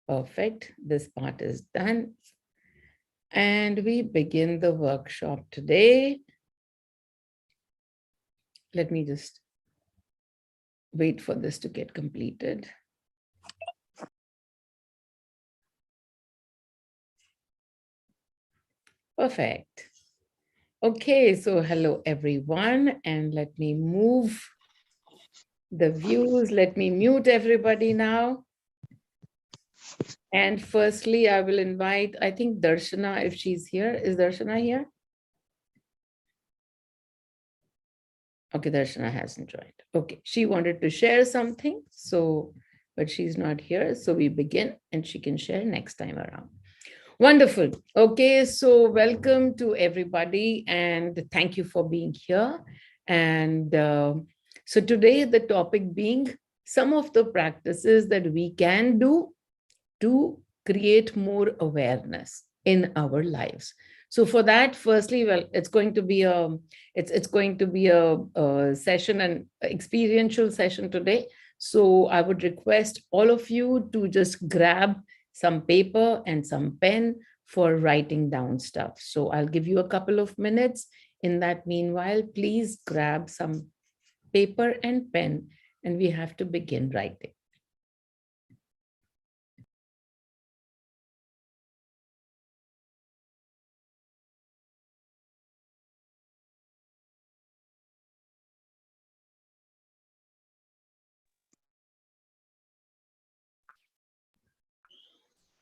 Perfect. This part is done. And we begin the workshop today. Let me just wait for this to get completed. Perfect. Okay, so hello everyone, and let me move the views. Let me mute everybody now. And firstly, I will invite, I think Darshana, if she's here. Is Darshana here? Okay, Darshana hasn't joined. Okay, she wanted to share something, but she's not here. So we begin and she can share next time around. Wonderful. Okay, so welcome to everybody and thank you for being here. And so today the topic being some of the practices that we can do to create more awareness in our lives. So for that, firstly, well, it's going to be a session, an experiential session today. So I would request all of you to just grab some paper and some pen for writing down stuff. So I'll give you a couple of minutes. In that meanwhile, please grab some paper and pen, and we have to begin writing.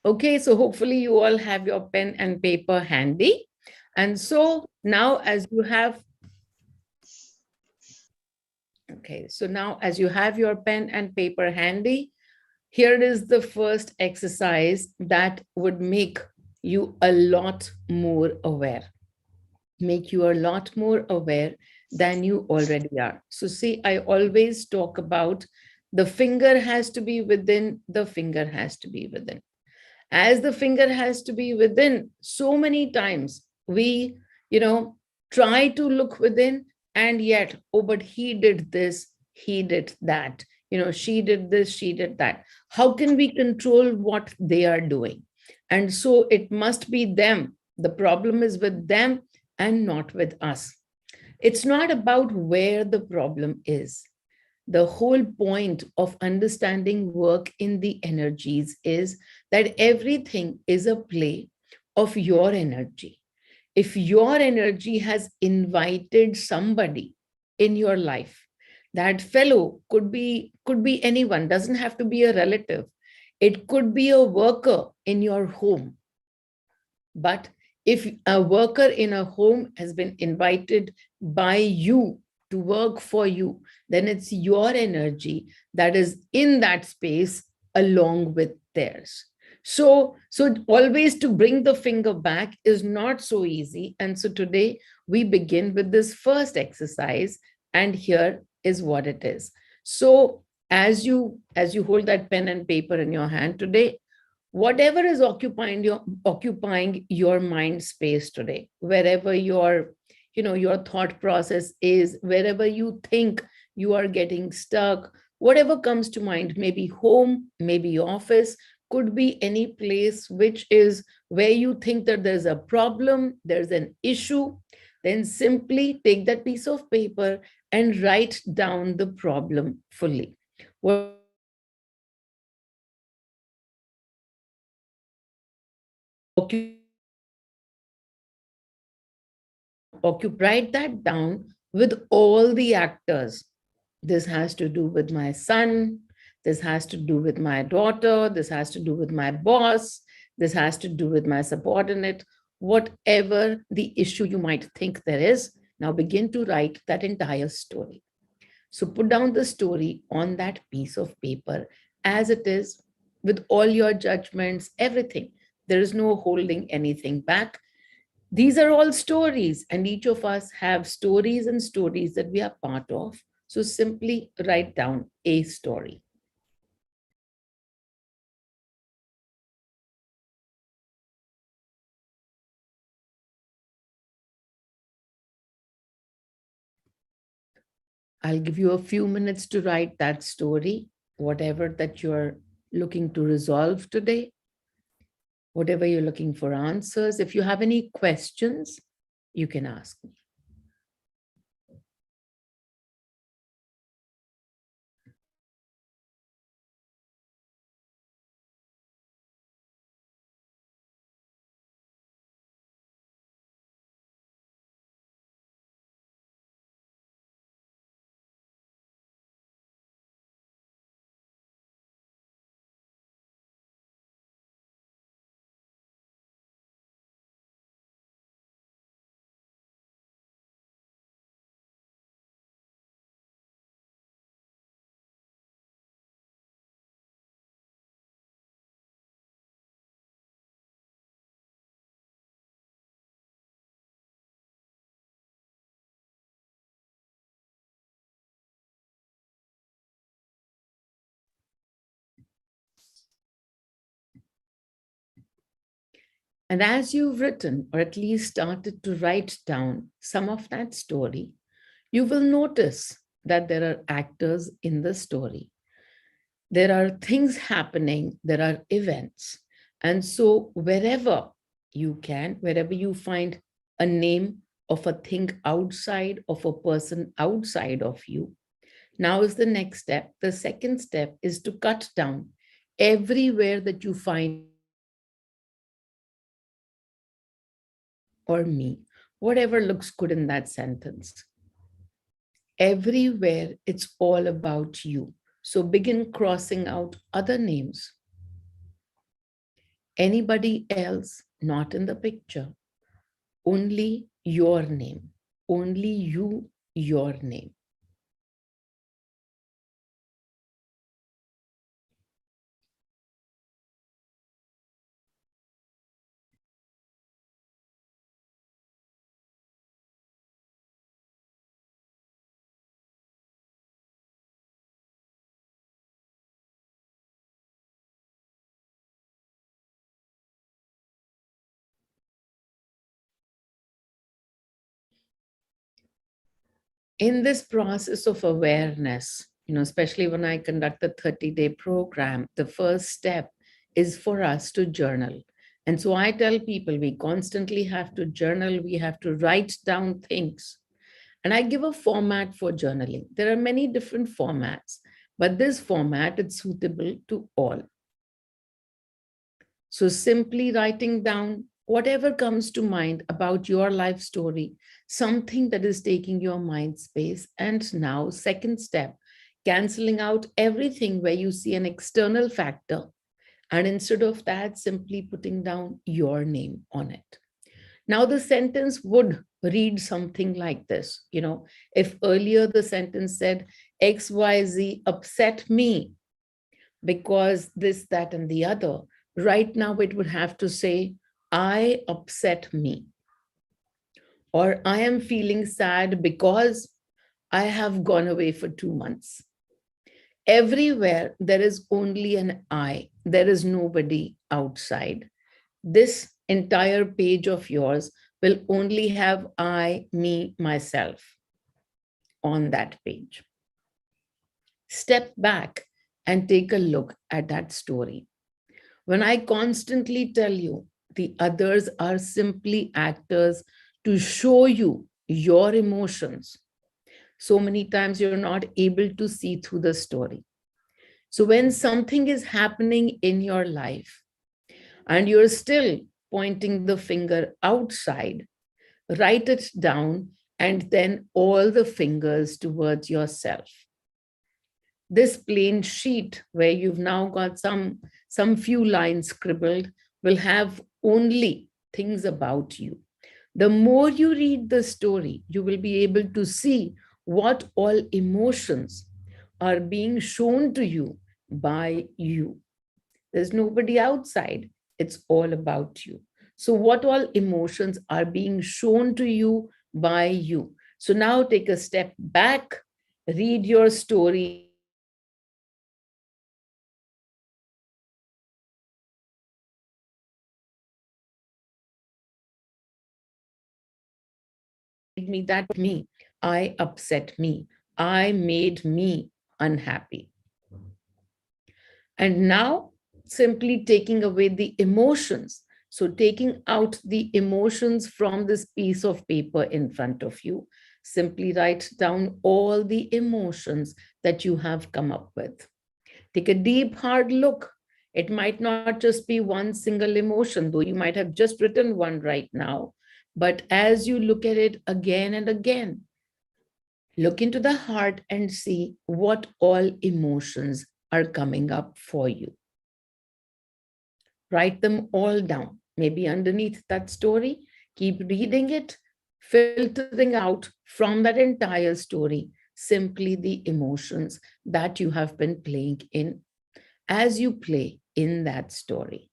Okay, so hopefully you all have your pen and paper handy. And so now as you have, okay, so now as you have your pen and paper handy, here is the first exercise that would make you a lot more aware, make you a lot more aware than you already are. So see, I always talk about the finger has to be within, the finger has to be within. As the finger has to be within, so many times we, try to look within, and yet, oh, but he did this, he did that, she did this, she did that. How can we control what they are doing? And so it must be them. The problem is with them and not with us. It's not about where the problem is. The whole point of understanding work in the energies is that everything is a play of your energy. If your energy has invited somebody in your life, that fellow could be anyone, doesn't have to be a relative. It could be a worker in your home. But if a worker in a home has been invited by you to work for you, then it's your energy that is in that space along with theirs. So always to bring the finger back is not so easy. And so today we begin with this first exercise, and here is what it is. So as you hold that pen and paper in your hand today, whatever is occupying your mind space today, wherever your thought process is, wherever you think you are getting stuck, whatever comes to mind, maybe home, maybe office, could be any place which is where you think that there's a problem, there's an issue, then simply take that piece of paper and write down the problem fully. What write that down with all the actors. This has to do with my son. This has to do with my daughter. This has to do with my boss. This has to do with my subordinate. Whatever the issue you might think there is, now begin to write that entire story. So put down the story on that piece of paper as it is, with all your judgments, everything. There is no holding anything back. These are all stories, and each of us have stories and stories that we are part of. So simply write down a story. I'll give you a few minutes to write that story, whatever that you're looking to resolve today. Whatever you're looking for answers, if you have any questions, you can ask me. And as you've written, or at least started to write down some of that story, you will notice that there are actors in the story. There are things happening, there are events. And so, wherever you find a name of a thing outside of a person outside of you, now is the next step. The second step is to cut down everywhere that you find or me, whatever looks good in that sentence. Everywhere it's all about you. So begin crossing out other names. Anybody else not in the picture. Only your name. Only you, your name. In this process of awareness, especially when I conduct the 30-day program, the first step is for us to journal. And so I tell people we constantly have to journal, we have to write down things. And I give a format for journaling. There are many different formats, but this format is suitable to all. So simply writing down whatever comes to mind about your life story, something that is taking your mind space. And now, second step, canceling out everything where you see an external factor. And instead of that, simply putting down your name on it. Now, the sentence would read something like this. If earlier the sentence said, XYZ upset me because this, that, and the other, right now it would have to say, I upset me. Or I am feeling sad because I have gone away for 2 months. Everywhere there is only an I, there is nobody outside. This entire page of yours will only have I, me, myself on that page. Step back and take a look at that story. When I constantly tell you the others are simply actors to show you your emotions, so many times you're not able to see through the story. So when something is happening in your life and you're still pointing the finger outside, write it down and then all the fingers towards yourself. This plain sheet where you've now got some few lines scribbled will have only things about you. The more you read the story, you will be able to see what all emotions are being shown to you by you. There's nobody outside. It's all about you. So, what all emotions are being shown to you by you? So, now take a step back, read your story. Me that me, I upset me, I made me unhappy. And now simply taking away the emotions So, taking out the emotions from this piece of paper in front of you, simply write down all the emotions that you have come up with. Take a deep, hard look. It might not just be one single emotion, though you might have just written one right now. But as you look at it again and again, look into the heart and see what all emotions are coming up for you. Write them all down. Maybe underneath that story, keep reading it, filtering out from that entire story simply the emotions that you have been playing in as you play in that story.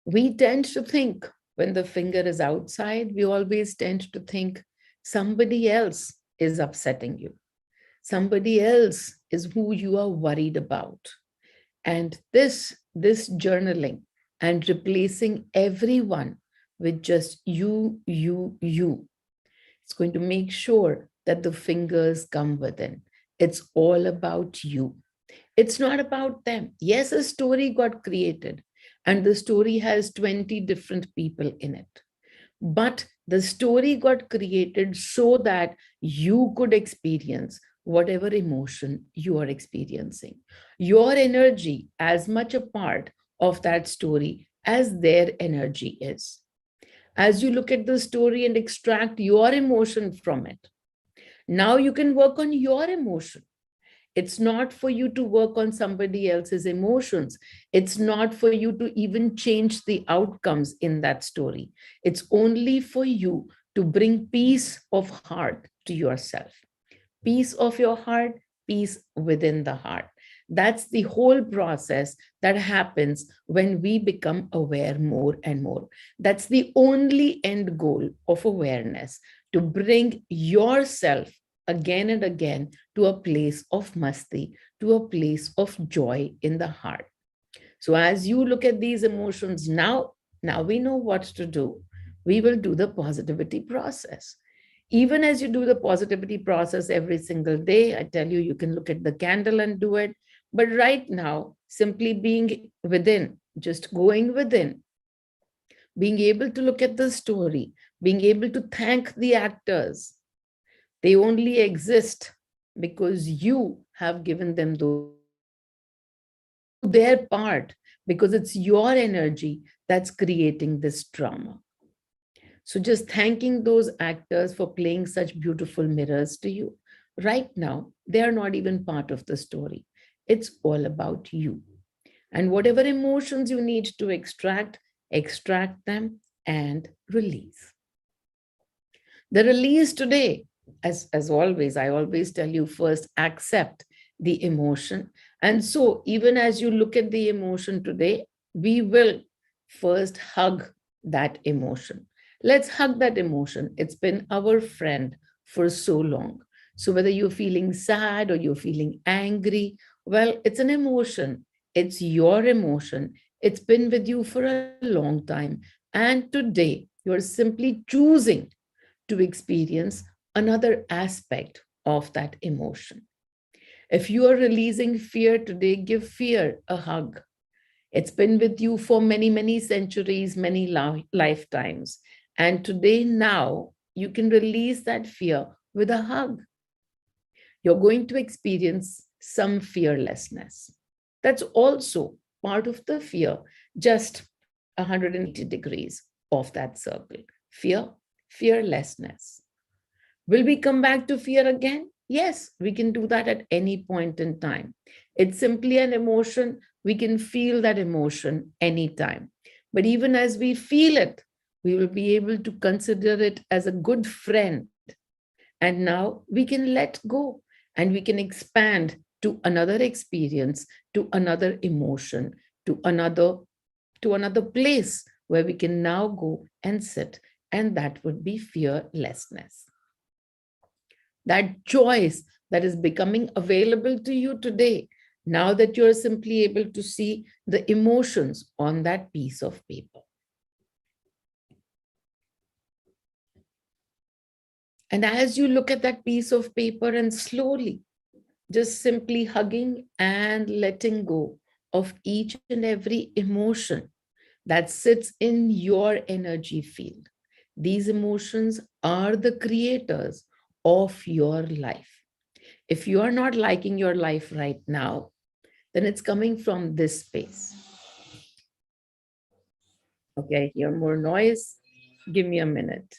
We tend to think when the finger is outside, we always tend to think somebody else is upsetting you. Somebody else is who you are worried about. And this journaling and replacing everyone with just you, it's going to make sure that the fingers come within. It's all about you. It's not about them. Yes, a story got created and the story has 20 different people in it. But the story got created so that you could experience whatever emotion you are experiencing. Your energy as much a part of that story as their energy is. As you look at the story and extract your emotion from it, now you can work on your emotion. It's not for you to work on somebody else's emotions. It's not for you to even change the outcomes in that story. It's only for you to bring peace of heart to yourself. Peace of your heart, peace within the heart. That's the whole process that happens when we become aware more and more. That's the only end goal of awareness, to bring yourself again and again to a place of masti, to a place of joy in the heart. So as you look at these emotions now we know what to do. We will do the positivity process. Even as you do the positivity process every single day, I tell you, you can look at the candle and do it. But right now, simply being within, just going within, being able to look at the story, being able to thank the actors. They only exist because you have given them those emotions. Do their part because it's your energy that's creating this drama. So just thanking those actors for playing such beautiful mirrors to you. Right now, they are not even part of the story. It's all about you. And whatever emotions you need to extract, extract them and release. The release today, as always, I always tell you first accept the emotion. And so, even as you look at the emotion today, we will first hug that emotion. Let's hug that emotion. It's been our friend for so long. So, whether you're feeling sad or you're feeling angry, well, it's an emotion. It's your emotion. It's been with you for a long time. And today, you're simply choosing to experience another aspect of that emotion. If you are releasing fear today, give fear a hug. It's been with you for many, many centuries, many lifetimes. And today, now, you can release that fear with a hug. You're going to experience some fearlessness. That's also part of the fear, just 180 degrees of that circle. Fear, fearlessness. Will we come back to fear again? Yes, we can do that at any point in time. It's simply an emotion. We can feel that emotion anytime. But even as we feel it, we will be able to consider it as a good friend. And now we can let go and we can expand to another experience, to another emotion, to another to another place where we can now go and sit, and that would be fearlessness. That choice that is becoming available to you today, Now that you're simply able to see the emotions on that piece of paper. And as you look at that piece of paper and slowly, just simply hugging and letting go of each and every emotion that sits in your energy field. These emotions are the creators of your life. If you are not liking your life right now, then it's coming from this space. Okay, I hear more noise. Give me a minute.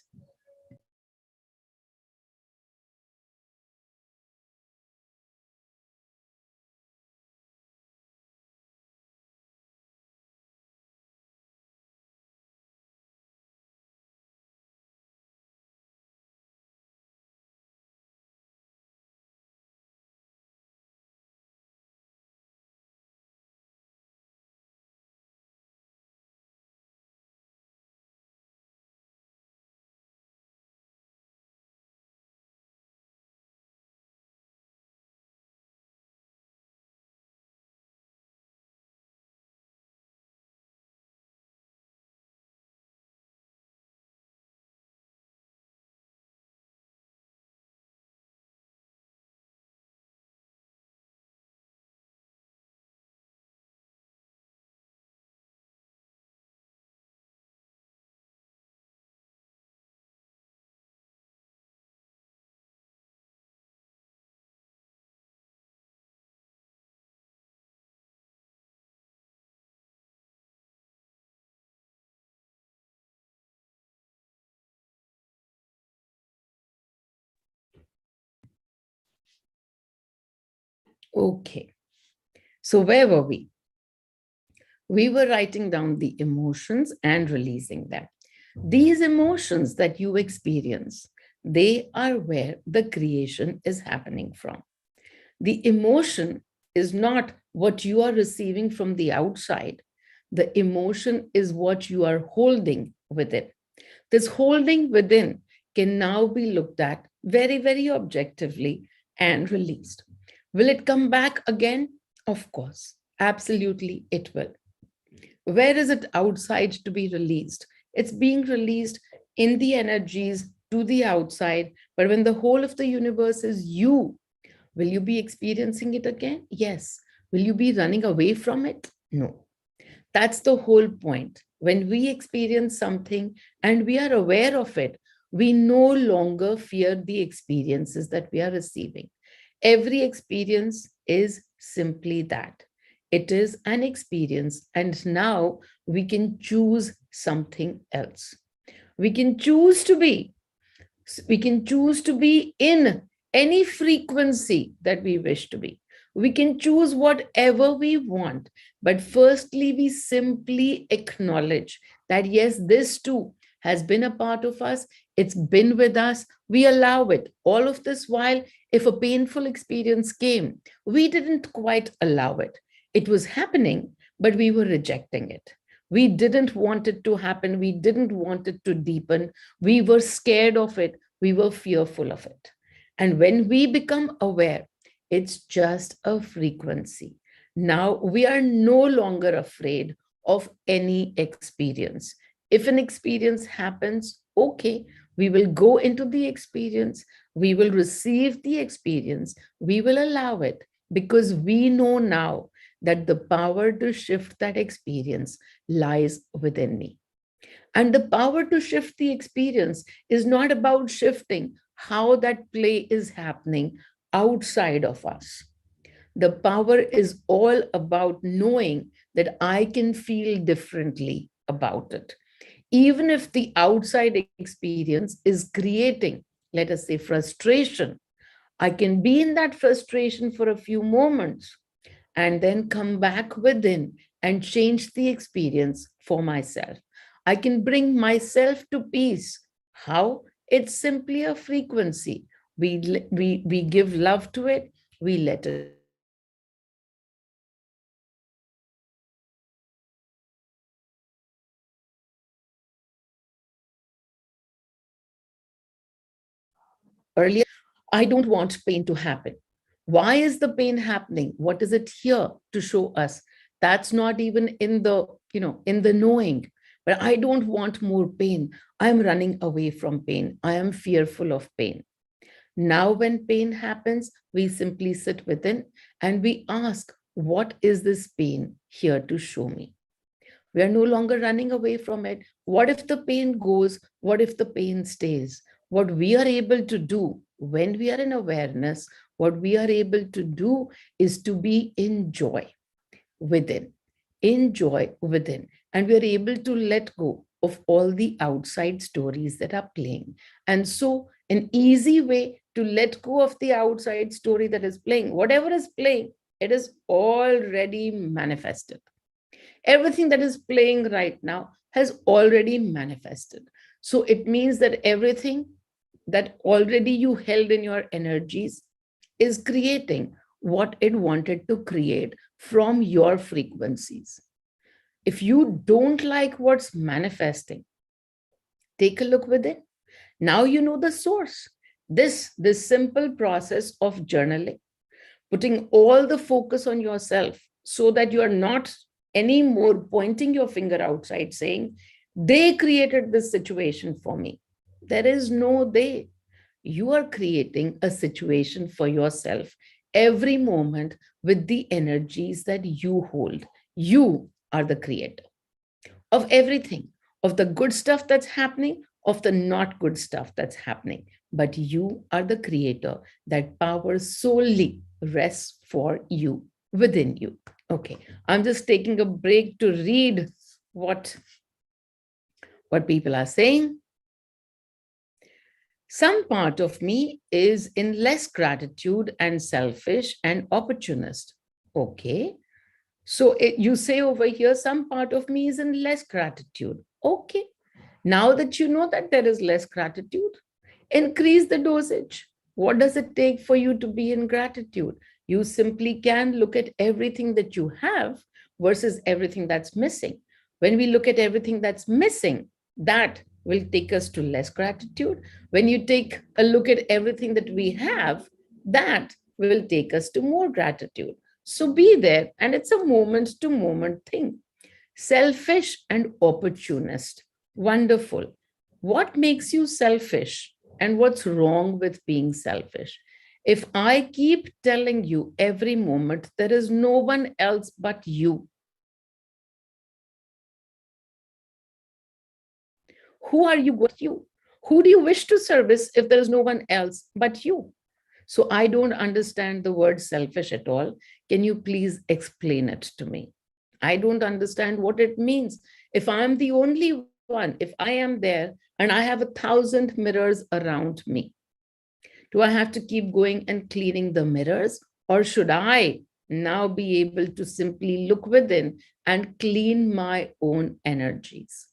Okay, so where were we? We were writing down the emotions and releasing them. These emotions that you experience, they are where the creation is happening from. The emotion is not what you are receiving from the outside. The emotion is what you are holding within. This holding within can now be looked at very, very objectively and released. Will it come back again? Of course, absolutely it will. Where is it outside to be released? It's being released in the energies to the outside. But when the whole of the universe is you, will you be experiencing it again? Yes. Will you be running away from it? No. That's the whole point. When we experience something and we are aware of it, we no longer fear the experiences that we are receiving. Every experience is simply that. It is an experience, and now we can choose something else. We can choose to be we can choose to be in any frequency that we wish to be. We can choose whatever we want. But firstly, we simply acknowledge that, yes, this too has been a part of us. It's been with us. We allow it. All of this while, if a painful experience came, we didn't quite allow it. It was happening, but we were rejecting it. We didn't want it to happen. We didn't want it to deepen. We were scared of it. We were fearful of it. And when we become aware, it's just a frequency. Now we are no longer afraid of any experience. If an experience happens, okay, we will go into the experience, we will receive the experience, we will allow it because we know now that the power to shift that experience lies within me. And the power to shift the experience is not about shifting how that play is happening outside of us. The power is all about knowing that I can feel differently about it. Even if the outside experience is creating, let us say, frustration, I can be in that frustration for a few moments and then come back within and change the experience for myself. I can bring myself to peace. How? It's simply a frequency. We give love to it, we let it go. We allow it. We simply allow it. We don't want to fight it. We don't want to fight it. We don't want to fight it. Earlier, I don't want pain to happen. Why is the pain happening? What is it here to show us? That's not even in the, in the knowing. But I don't want more pain. I'm running away from pain. I am fearful of pain. Now, when pain happens, we simply sit within and we ask, what is this pain here to show me? We are no longer running away from it. What if the pain goes? What if the pain stays? What we are able to do when we are in awareness, what we are able to do is to be in joy within, in joy within. And we are able to let go of all the outside stories that are playing. And so, an easy way to let go of the outside story that is playing, whatever is playing, it is already manifested. Everything that is playing right now has already manifested. So it means that everything that already you held in your energies is creating what it wanted to create from your frequencies. If you don't like what's manifesting, take a look within. Now you know the source. This simple process of journaling, putting all the focus on yourself so that you are not anymore pointing your finger outside saying, they created this situation for me. There is no they. You are creating a situation for yourself every moment with the energies that you hold. You are the creator of everything, of the good stuff that's happening, of the not good stuff that's happening. But you are the creator. That power solely rests for you, within you. Okay, I'm just taking a break to read what people are saying. Some part of me is in less gratitude and selfish and opportunist. Okay, so you say over here, some part of me is in less gratitude. Okay. Now that you know that there is less gratitude, increase the dosage. What does it take for you to be in gratitude? You simply can look at everything that you have versus everything that's missing. When we look at everything that's missing, that will take us to less gratitude. When you take a look at everything that we have, that will take us to more gratitude. So be there, and it's a moment to moment thing. Selfish and opportunist. Wonderful. What makes you selfish and what's wrong with being selfish? If I keep telling you every moment there is no one else but you, who are you with you? Who do you wish to service if there is no one else but you? So I don't understand the word selfish at all. Can you please explain it to me? I don't understand what it means. If I'm the only one, if I am there and I have 1,000 mirrors around me, do I have to keep going and cleaning the mirrors? Or should I now be able to simply look within and clean my own energies?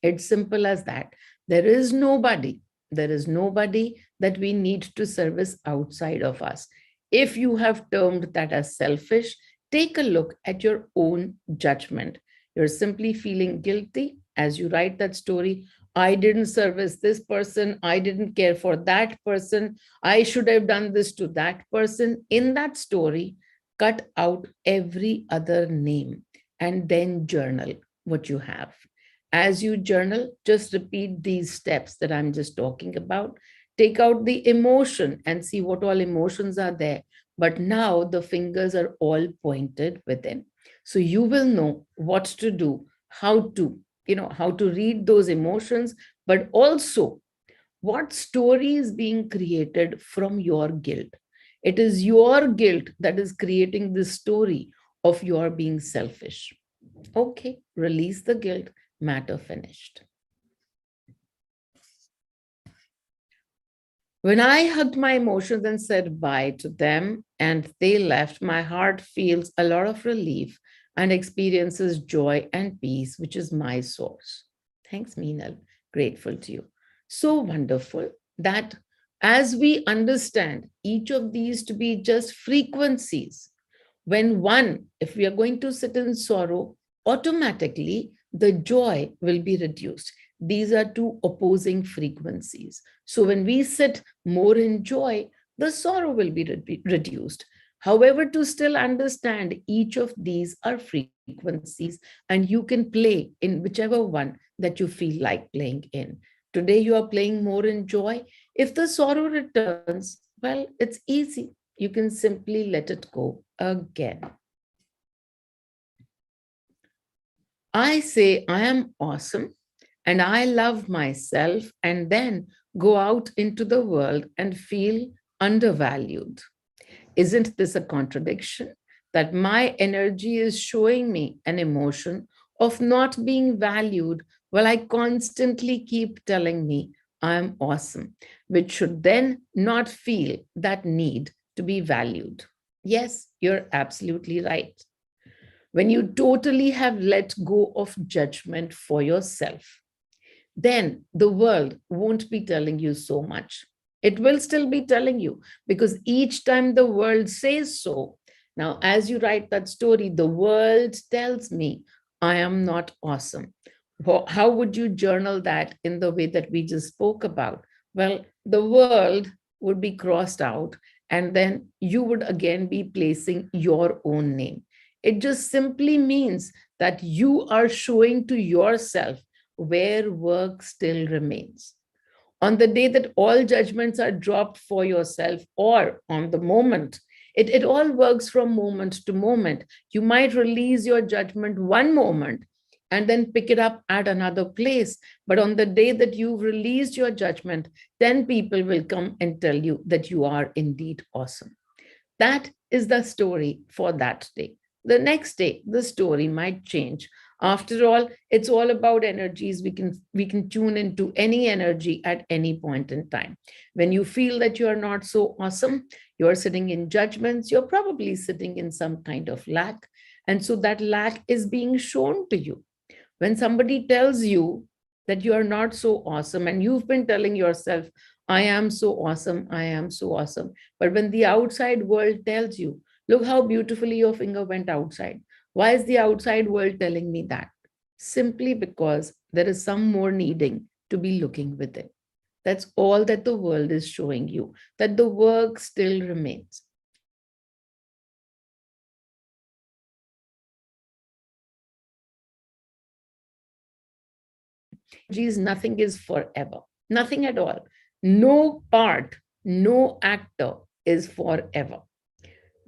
It's simple as that. There is nobody that we need to service outside of us. If you have termed that as selfish, take a look at your own judgment. You're simply feeling guilty as you write that story. I didn't service this person. I didn't care for that person. I should have done this to that person. In that story, cut out every other name and then journal what you have. As you journal, just repeat these steps that I'm just talking about. Take out the emotion and see what all emotions are there. But now the fingers are all pointed within. So you will know what to do, how to read those emotions, but also what story is being created from your guilt. It is your guilt that is creating this story of your being selfish. Okay, release the guilt, matter finished. When I hugged my emotions and said bye to them and they left, my heart feels a lot of relief and experiences joy and peace, which is my source. Thanks, Meenal. Grateful to you. So wonderful that as we understand each of these to be just frequencies, if we are going to sit in sorrow, automatically the joy will be reduced. These are two opposing frequencies. So when we sit more in joy, the sorrow will be reduced. However, to still understand each of these are frequencies, and you can play in whichever one that you feel like playing in. Today, you are playing more in joy. If the sorrow returns, well, it's easy. You can simply let it go again. I say I am awesome and I love myself, and then go out into the world and feel undervalued. Isn't this a contradiction? That my energy is showing me an emotion of not being valued while I constantly keep telling me I am awesome, which should then not feel that need to be valued. Yes, you're absolutely right. When you totally have let go of judgment for yourself, then the world won't be telling you so much. It will still be telling you, because each time the world says so, now as you write that story, the world tells me I am not awesome. How would you journal that in the way that we just spoke about? Well, the world would be crossed out, and then you would again be placing your own name. It just simply means that you are showing to yourself where work still remains. On the day that all judgments are dropped for yourself, or on the moment, it all works from moment to moment. You might release your judgment one moment and then pick it up at another place. But on the day that you've released your judgment, then people will come and tell you that you are indeed awesome. That is the story for that day. The next day, the story might change. After all, it's all about energies. We can tune into any energy at any point in time. When you feel that you are not so awesome, you're sitting in judgments, you're probably sitting in some kind of lack. And so that lack is being shown to you. When somebody tells you that you are not so awesome, and you've been telling yourself, I am so awesome, I am so awesome. But when the outside world tells you, look how beautifully your finger went outside. Why is the outside world telling me that? Simply because there is some more needing to be looking within. That's all that the world is showing you, that the work still remains. Geez, nothing is forever. Nothing at all. No part, no actor is forever.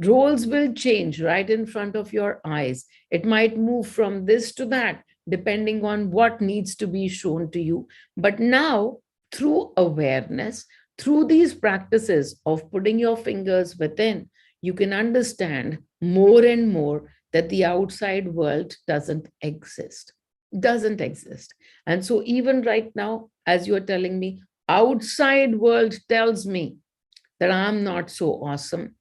Roles will change right in front of your eyes. It might move from this to that, depending on what needs to be shown to you. But now, through awareness, through these practices of putting your fingers within, you can understand more and more that the outside world doesn't exist. Doesn't exist. And so, even right now, as you're telling me, outside world tells me that I'm not so awesome.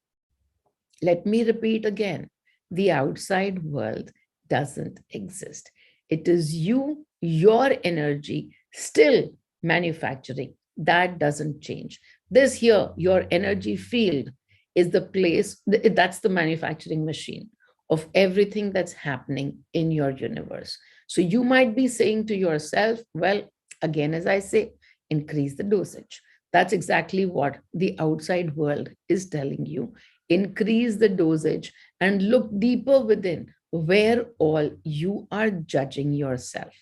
Let me repeat again, the outside world doesn't exist. It is you, your energy, still manufacturing. That doesn't change. This here, your energy field, is the place, that's the manufacturing machine of everything that's happening in your universe. So you might be saying to yourself, well, again, as I say, increase the dosage. That's exactly what the outside world is telling you. Increase the dosage and look deeper within where all you are judging yourself.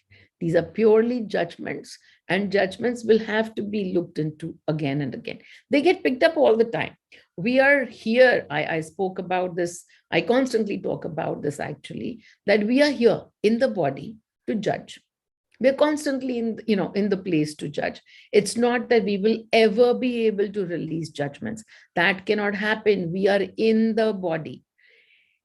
These are purely judgments, and judgments will have to be looked into again and again. They get picked up all the time. We are here. I spoke about this. I constantly talk about this actually, that we are here in the body to judge. We're constantly in the place to judge. It's not that we will ever be able to release judgments. That cannot happen. We are in the body.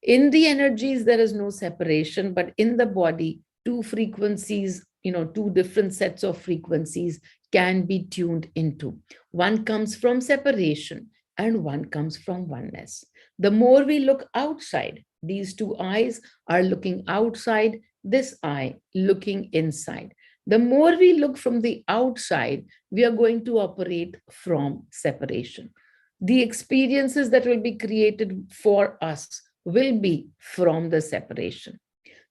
In the energies there is no separation, but in the body, two frequencies, two different sets of frequencies can be tuned into. One comes from separation and one comes from oneness. The more we look outside, these two eyes are looking outside, this eye looking inside. The more we look from the outside, we are going to operate from separation. The experiences that will be created for us will be from the separation.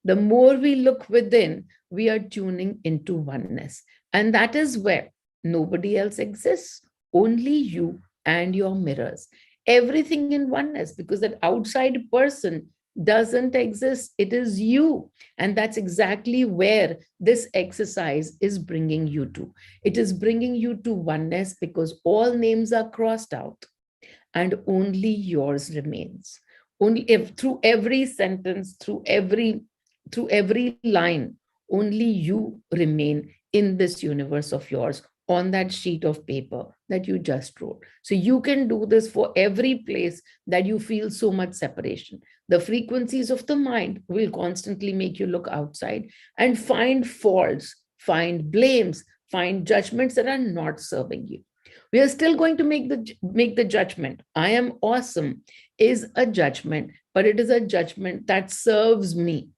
The more we look within, we are tuning into oneness. And that is where nobody else exists, only you and your mirrors. Everything in oneness, because that outside person doesn't exist. It is you. And that's exactly where this exercise is bringing you to. It is bringing you to oneness because all names are crossed out and only yours remains. Only if through every sentence, through every line, only you remain in this universe of yours on that sheet of paper that you just wrote. So you can do this for every place that you feel so much separation. The frequencies of the mind will constantly make you look outside and find faults, find blames, find judgments that are not serving you. We are still going to make the judgment. I am awesome is a judgment, but it is a judgment that serves me.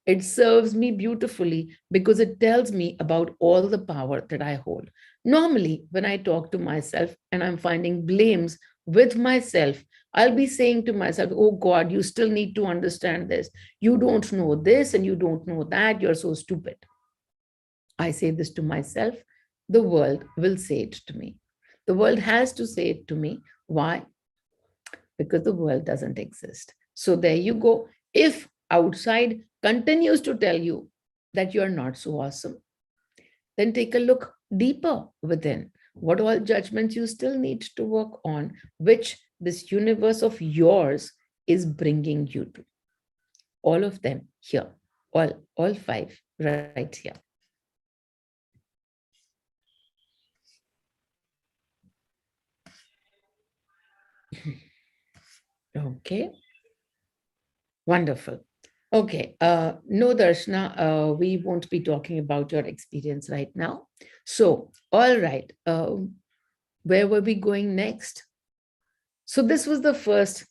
It serves me beautifully because it tells me about all the power that I hold. Normally, when I talk to myself and I'm finding blames with myself, I'll be saying to myself, oh God, you still need to understand this. You don't know this and you don't know that. You're so stupid. I say this to myself. The world will say it to me. The world has to say it to me. Why? Because the world doesn't exist. So there you go. If outside continues to tell you that you're not so awesome, then take a look deeper within. What all judgments you still need to work on, which this universe of yours is bringing you to. All of them here, all five right here. Okay, wonderful. Okay, no, Darshana, we won't be talking about your experience right now. So, all right, where were we going next? So this was the first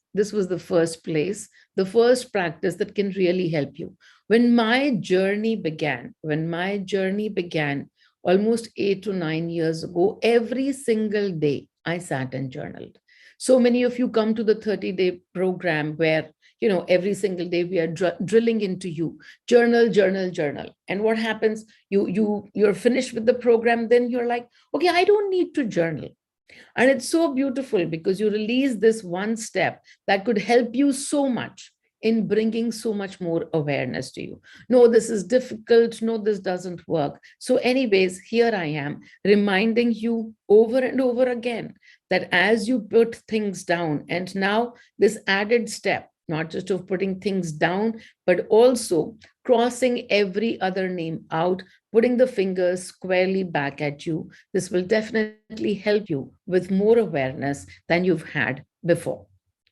place, the first practice that can really help you. When my journey began almost 8 to 9 years ago, every single day I sat and journaled. So many of you come to the 30-day program where every single day we are drilling into you, journal, journal, journal. And what happens? You're finished with the program, then you're like, okay, I don't need to journal. And it's so beautiful because you release this one step that could help you so much in bringing so much more awareness to you. No, this is difficult. No, this doesn't work. So, anyways, here I am reminding you over and over again that as you put things down, and now this added step, not just of putting things down, but also crossing every other name out, putting the fingers squarely back at you. This will definitely help you with more awareness than you've had before.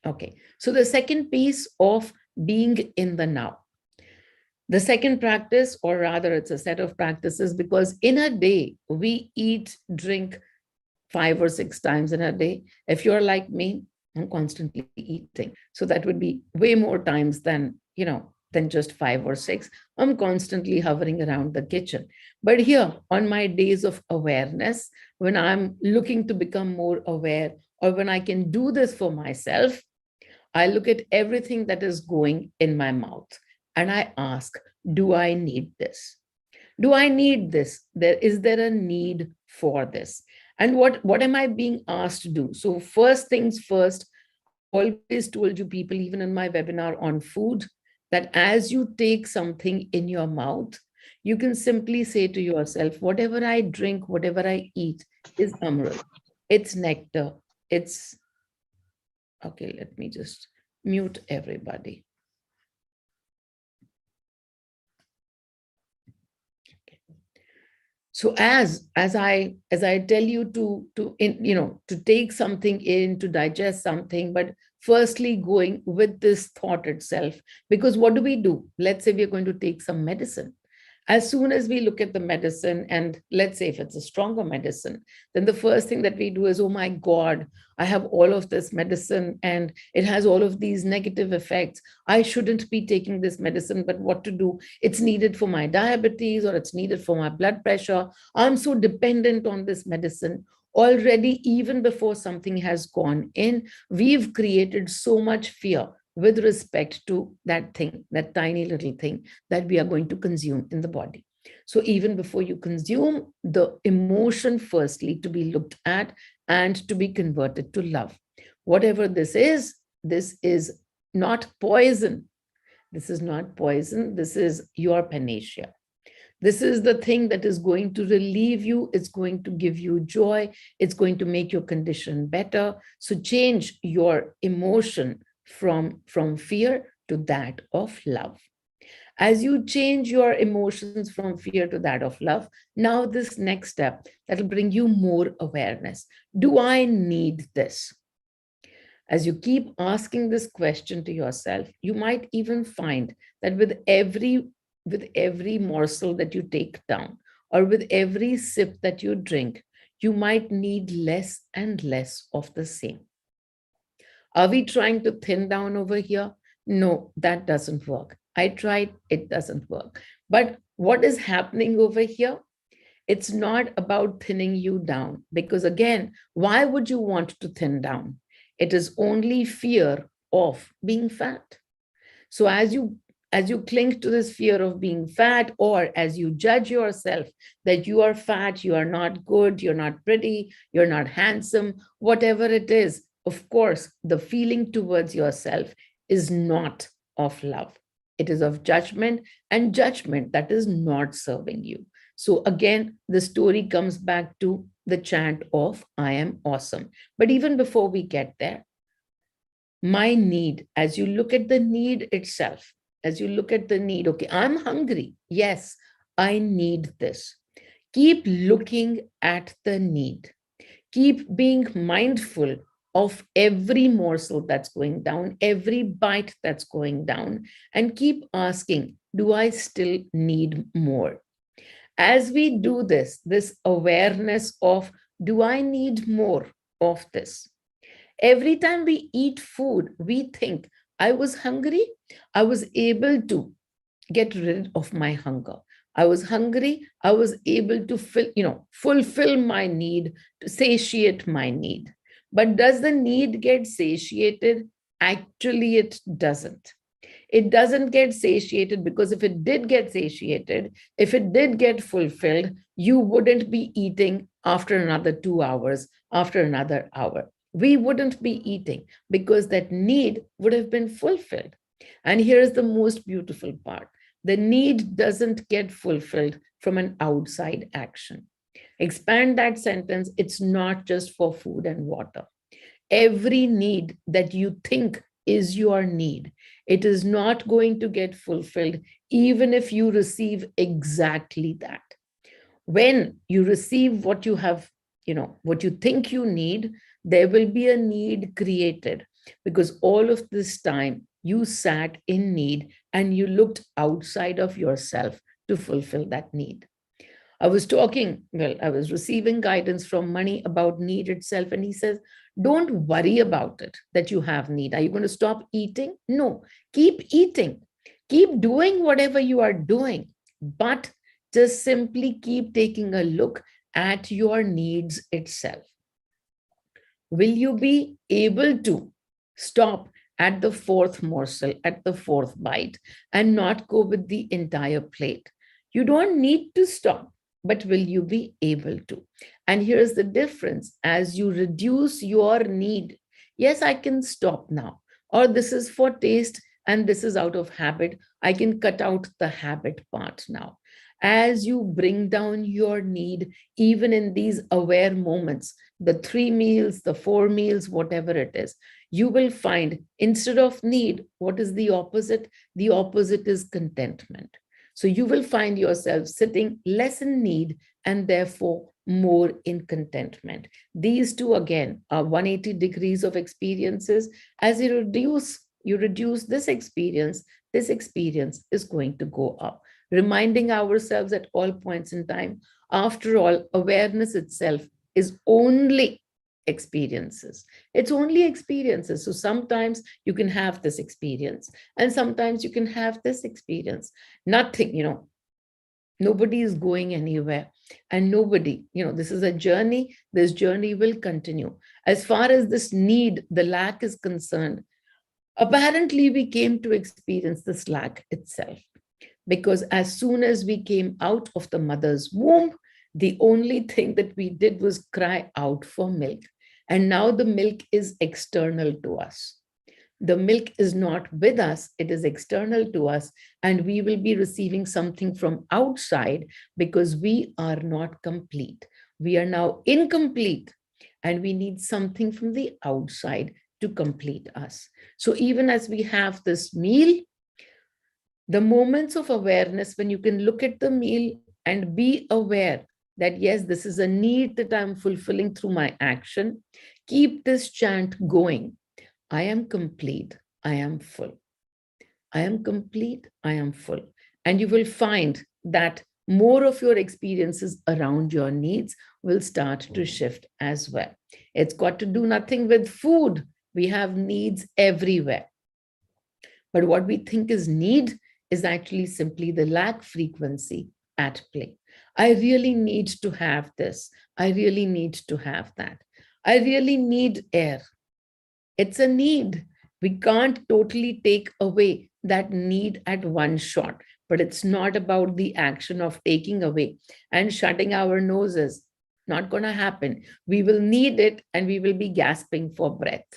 Okay, so the second piece of being in the now. The second practice, or rather, it's a set of practices because in a day, we eat, drink 5 or 6 times in a day. If you're like me, I'm constantly eating. So that would be way more times than just 5 or 6. I'm constantly hovering around the kitchen. But here, on my days of awareness, when I'm looking to become more aware, or when I can do this for myself, I look at everything that is going in my mouth and I ask, do I need this? Do I need this? Is there a need for this? And what am I being asked to do? So first things first, I've always told you people, even in my webinar on food, that as you take something in your mouth, you can simply say to yourself, whatever I drink, whatever I eat is amrit. It's nectar. It's okay. Let me just mute everybody. So as I tell you to take something in, to digest something, but firstly going with this thought itself, because what do? Let's say we're going to take some medicine. As soon as we look at the medicine, and let's say if it's a stronger medicine, then the first thing that we do is, oh my God, I have all of this medicine and it has all of these negative effects. I shouldn't be taking this medicine, but what to do? It's needed for my diabetes or it's needed for my blood pressure. I'm so dependent on this medicine. Already, even before something has gone in, we've created so much fear with respect to that thing, that tiny little thing that we are going to consume in the body. So even before you consume, the emotion firstly to be looked at and to be converted to love. Whatever this is not poison. This is not poison. This is your panacea. This is the thing that is going to relieve you. It's going to give you joy. It's going to make your condition better. So change your emotion from fear to that of love. As you change your emotions from fear to that of love, now this next step that'll bring you more awareness. Do I need this? As you keep asking this question to yourself, you might even find that with every morsel that you take down, or with every sip that you drink, you might need less and less of the same. Are we trying to thin down over here? No, that doesn't work. I tried, it doesn't work. But what is happening over here? It's not about thinning you down, because again, why would you want to thin down? It is only fear of being fat. So as you cling to this fear of being fat, or as you judge yourself that you are fat, you are not good, you're not pretty, you're not handsome, whatever it is, of course, the feeling towards yourself is not of love. It is of judgment, and judgment that is not serving you. So again, the story comes back to the chant of I am awesome. But even before we get there, my need, as you look at the need itself, as you look at the need, okay, I'm hungry. Yes, I need this. Keep looking at the need. Keep being mindful of every morsel that's going down, every bite that's going down, and keep asking, do I still need more? As we do this awareness of, do I need more of this? Every time we eat food, we think, I was hungry, I was able to get rid of my hunger. I was hungry, I was able to fulfill my need, to satiate my need. But does the need get satiated? Actually, it doesn't. It doesn't get satiated, because if it did get satiated, if it did get fulfilled, you wouldn't be eating after another 2 hours, after another hour. We wouldn't be eating because that need would have been fulfilled. And here's the most beautiful part: the need doesn't get fulfilled from an outside action. Expand that sentence. It's not just for food and water. Every need that you think is your need, it is not going to get fulfilled even if you receive exactly that. When you receive what you have, what you think you need, there will be a need created, because all of this time you sat in need and you looked outside of yourself to fulfill that need. I was receiving guidance from Money about need itself, and he says, don't worry about it that you have need. Are you going to stop eating? No, keep eating, keep doing whatever you are doing, but just simply keep taking a look at your needs itself. Will you be able to stop at the fourth morsel, at the fourth bite, and not go with the entire plate? You don't need to stop, but will you be able to? And here's the difference: as you reduce your need, yes, I can stop now, or this is for taste and this is out of habit, I can cut out the habit part now. As you bring down your need, even in these aware moments, the 3 meals, the 4 meals, whatever it is, you will find instead of need, what is the opposite? The opposite is contentment. So you will find yourself sitting less in need and therefore more in contentment. These two, again, are 180 degrees of experiences. As you reduce this experience is going to go up. Reminding ourselves at all points in time, after all, awareness itself is only experiences. It's only experiences. So sometimes you can have this experience, and sometimes you can have this experience. Nothing, nobody is going anywhere, and nobody, this is a journey. This journey will continue. As far as this need, the lack is concerned, apparently we came to experience this lack itself. Because as soon as we came out of the mother's womb, the only thing that we did was cry out for milk. And now the milk is external to us. The milk is not with us, it is external to us, and we will be receiving something from outside because we are not complete. We are now incomplete, and we need something from the outside to complete us. So, even as we have this meal, the moments of awareness when you can look at the meal and be aware that, yes, this is a need that I'm fulfilling through my action, keep this chant going. I am complete. I am full. I am complete. I am full. And you will find that more of your experiences around your needs will start to shift as well. It's got to do nothing with food. We have needs everywhere. But what we think is need is actually simply the lack frequency at play. I really need to have this. I really need to have that. I really need air. It's a need. We can't totally take away that need at one shot, but it's not about the action of taking away and shutting our noses. Not going to happen. We will need it and we will be gasping for breath.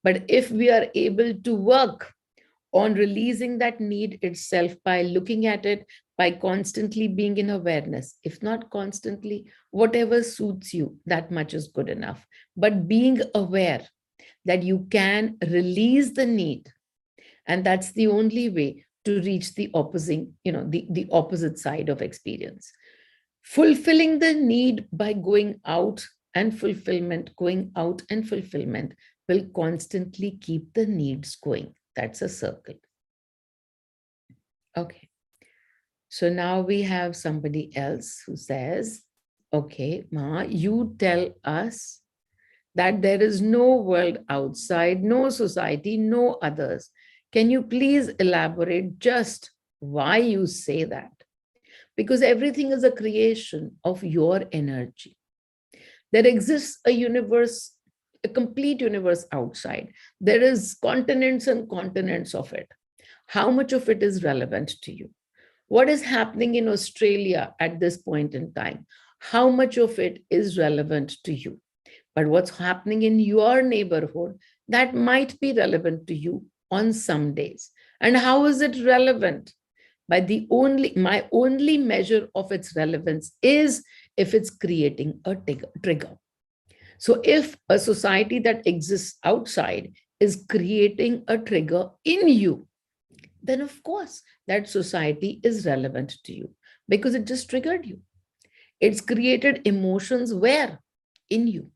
But if we are able to work on releasing that need itself by looking at it, by constantly being in awareness, if not constantly, whatever suits you, that much is good enough. But being aware that you can release the need, and that's the only way to reach the opposing, the opposite side of experience. Fulfilling the need by going out and fulfillment will constantly keep the needs going. That's a circle. Okay. So now we have somebody else who says, okay, Ma, you tell us that there is no world outside, no society, no others. Can you please elaborate just why you say that? Because everything is a creation of your energy. There exists a universe, a complete universe outside. There is continents and continents of it. How much of it is relevant to you? What is happening in Australia at this point in time? How much of it is relevant to you? But what's happening in your neighborhood, that might be relevant to you on some days. And how is it relevant? My only measure of its relevance is if it's creating a trigger. So if a society that exists outside is creating a trigger in you, then of course that society is relevant to you because it just triggered you. It's created emotions where? In you.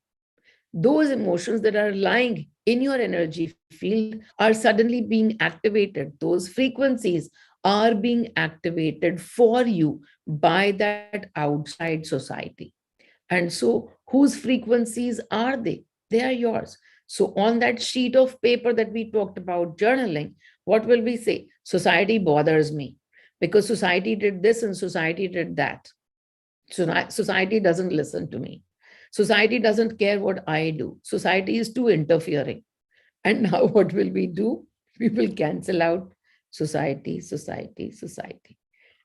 Those emotions that are lying in your energy field are suddenly being activated. Those frequencies are being activated for you by that outside society. And so, whose frequencies are they? They are yours. So, on that sheet of paper that we talked about journaling, what will we say? Society bothers me because society did this and society did that. So, society doesn't listen to me. Society doesn't care what I do. Society is too interfering. And now, what will we do? We will cancel out society, society, society.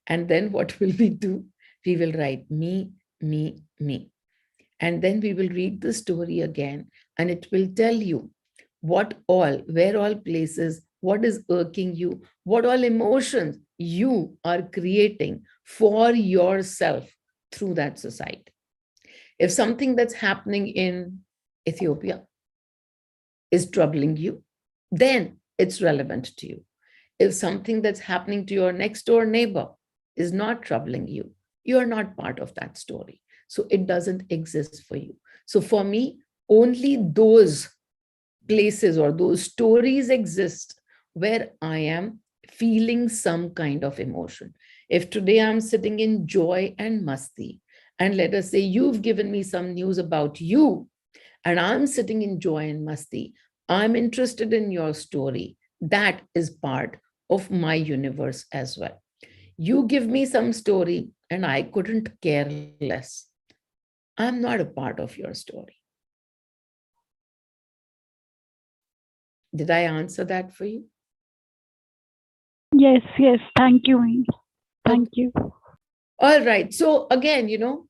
And then what will we do? We will write me, me, me. And then we will read the story again, and it will tell you where all places, what is irking you, what all emotions you are creating for yourself through that society. If something that's happening in Ethiopia is troubling you, then it's relevant to you. If something that's happening to your next door neighbor is not troubling you, you are not part of that story. So it doesn't exist for you. So for me, only those places or those stories exist where I am feeling some kind of emotion. If today I'm sitting in joy and masti, and let us say you've given me some news about you, and I'm sitting in joy and masti, I'm interested in your story. That is part of my universe as well. You give me some story, and I couldn't care less. I'm not a part of your story. Did I answer that for you? Yes, yes. Thank you, Meenal. Thank you. All right. So again,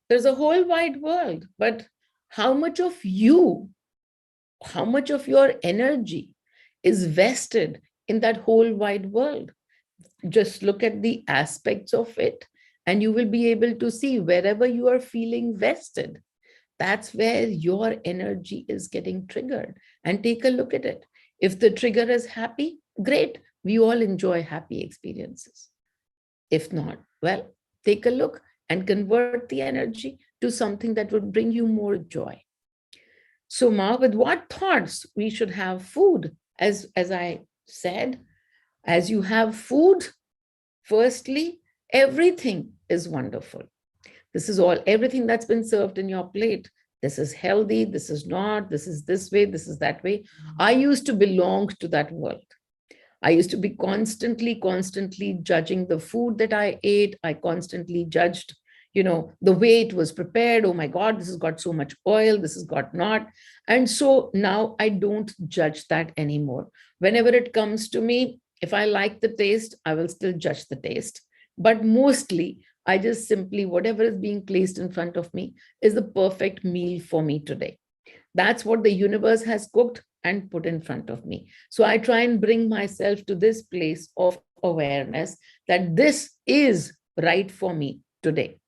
there's a whole wide world, but how much of you, how much of your energy is vested in that whole wide world? Just look at the aspects of it, and you will be able to see wherever you are feeling vested, that's where your energy is getting triggered. And take a look at it. If the trigger is happy, great. We all enjoy happy experiences. If not, well, take a look and convert the energy to something that would bring you more joy. So, Ma, with what thoughts we should have food? As I said, as you have food, firstly, everything is wonderful. This is all, everything that's been served in your plate. This is healthy, this is not, this is this way, this is that way. I used to belong to that world. I used to be constantly judging the food that I ate. I constantly judged, the way it was prepared. Oh my God, this has got so much oil, this has got not. And so now I don't judge that anymore. Whenever it comes to me, if I like the taste, I will still judge the taste. But mostly, I just simply, whatever is being placed in front of me is the perfect meal for me today. That's what the universe has cooked and put in front of me. So I try and bring myself to this place of awareness that this is right for me today.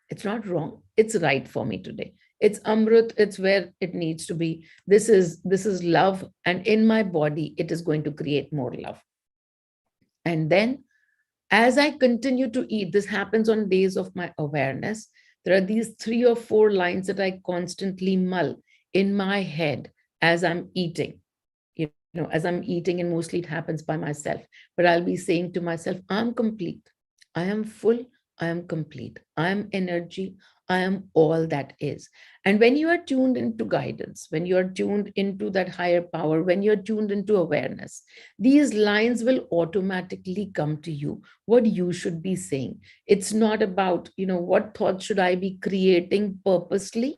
It's not wrong. It's right for me today. It's Amrit. It's where it needs to be. This is love. And in my body, it is going to create more love. And then as I continue to eat, this happens on days of my awareness. There are these 3 or 4 lines that I constantly mull in my head as I'm eating. As I'm eating, and mostly it happens by myself. But I'll be saying to myself, I'm complete. I am full. I am complete. I am energy. I am all that is. And when you are tuned into guidance, when you are tuned into that higher power, when you're tuned into awareness, these lines will automatically come to you, what you should be saying. It's not about, what thoughts should I be creating purposely.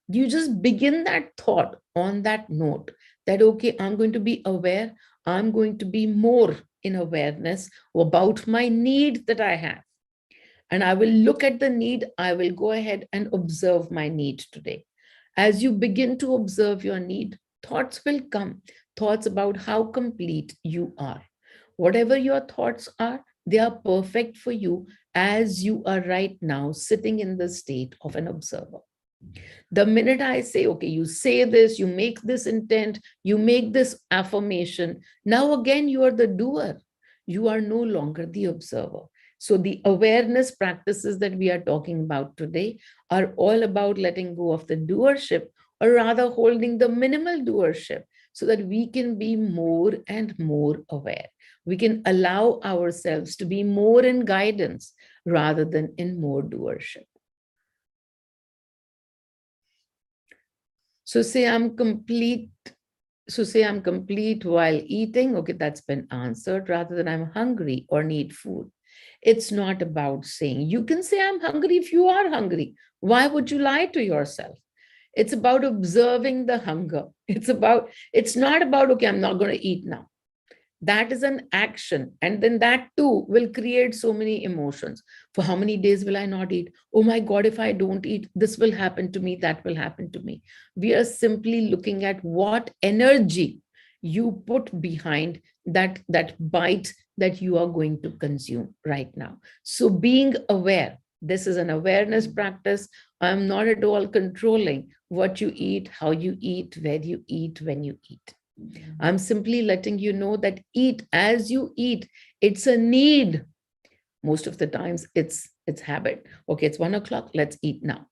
You just begin that thought on that note that, okay, I'm going to be aware, I'm going to be more in awareness about my need that I have. And I will look at the need, I will go ahead and observe my need today. As you begin to observe your need, thoughts will come, thoughts about how complete you are. Whatever your thoughts are, they are perfect for you as you are right now sitting in the state of an observer. The minute I say, okay, you say this, you make this intent, you make this affirmation, now again you are the doer. You are no longer the observer. So the awareness practices that we are talking about today are all about letting go of the doership, or rather holding the minimal doership, so that we can be more and more aware. We can allow ourselves to be more in guidance rather than in more doership. So say I'm complete. So say I'm complete while eating. Okay, that's been answered, rather than I'm hungry or need food. It's not about saying, you can say I'm hungry if you are hungry. Why would you lie to yourself? It's about observing the hunger. It's not about, okay, I'm not going to eat now. That is an action, and then that too will create so many emotions. For how many days will I not eat? Oh my God, if I don't eat, this will happen to me, that will happen to me. We are simply looking at what energy you put behind that bite that you are going to consume right now. So being aware, this is an awareness practice. I'm not at all controlling what you eat, how you eat, where you eat, when you eat. I'm simply letting you know that eat as you eat. It's a need. Most of the times it's habit. Okay, it's 1 o'clock, let's eat now.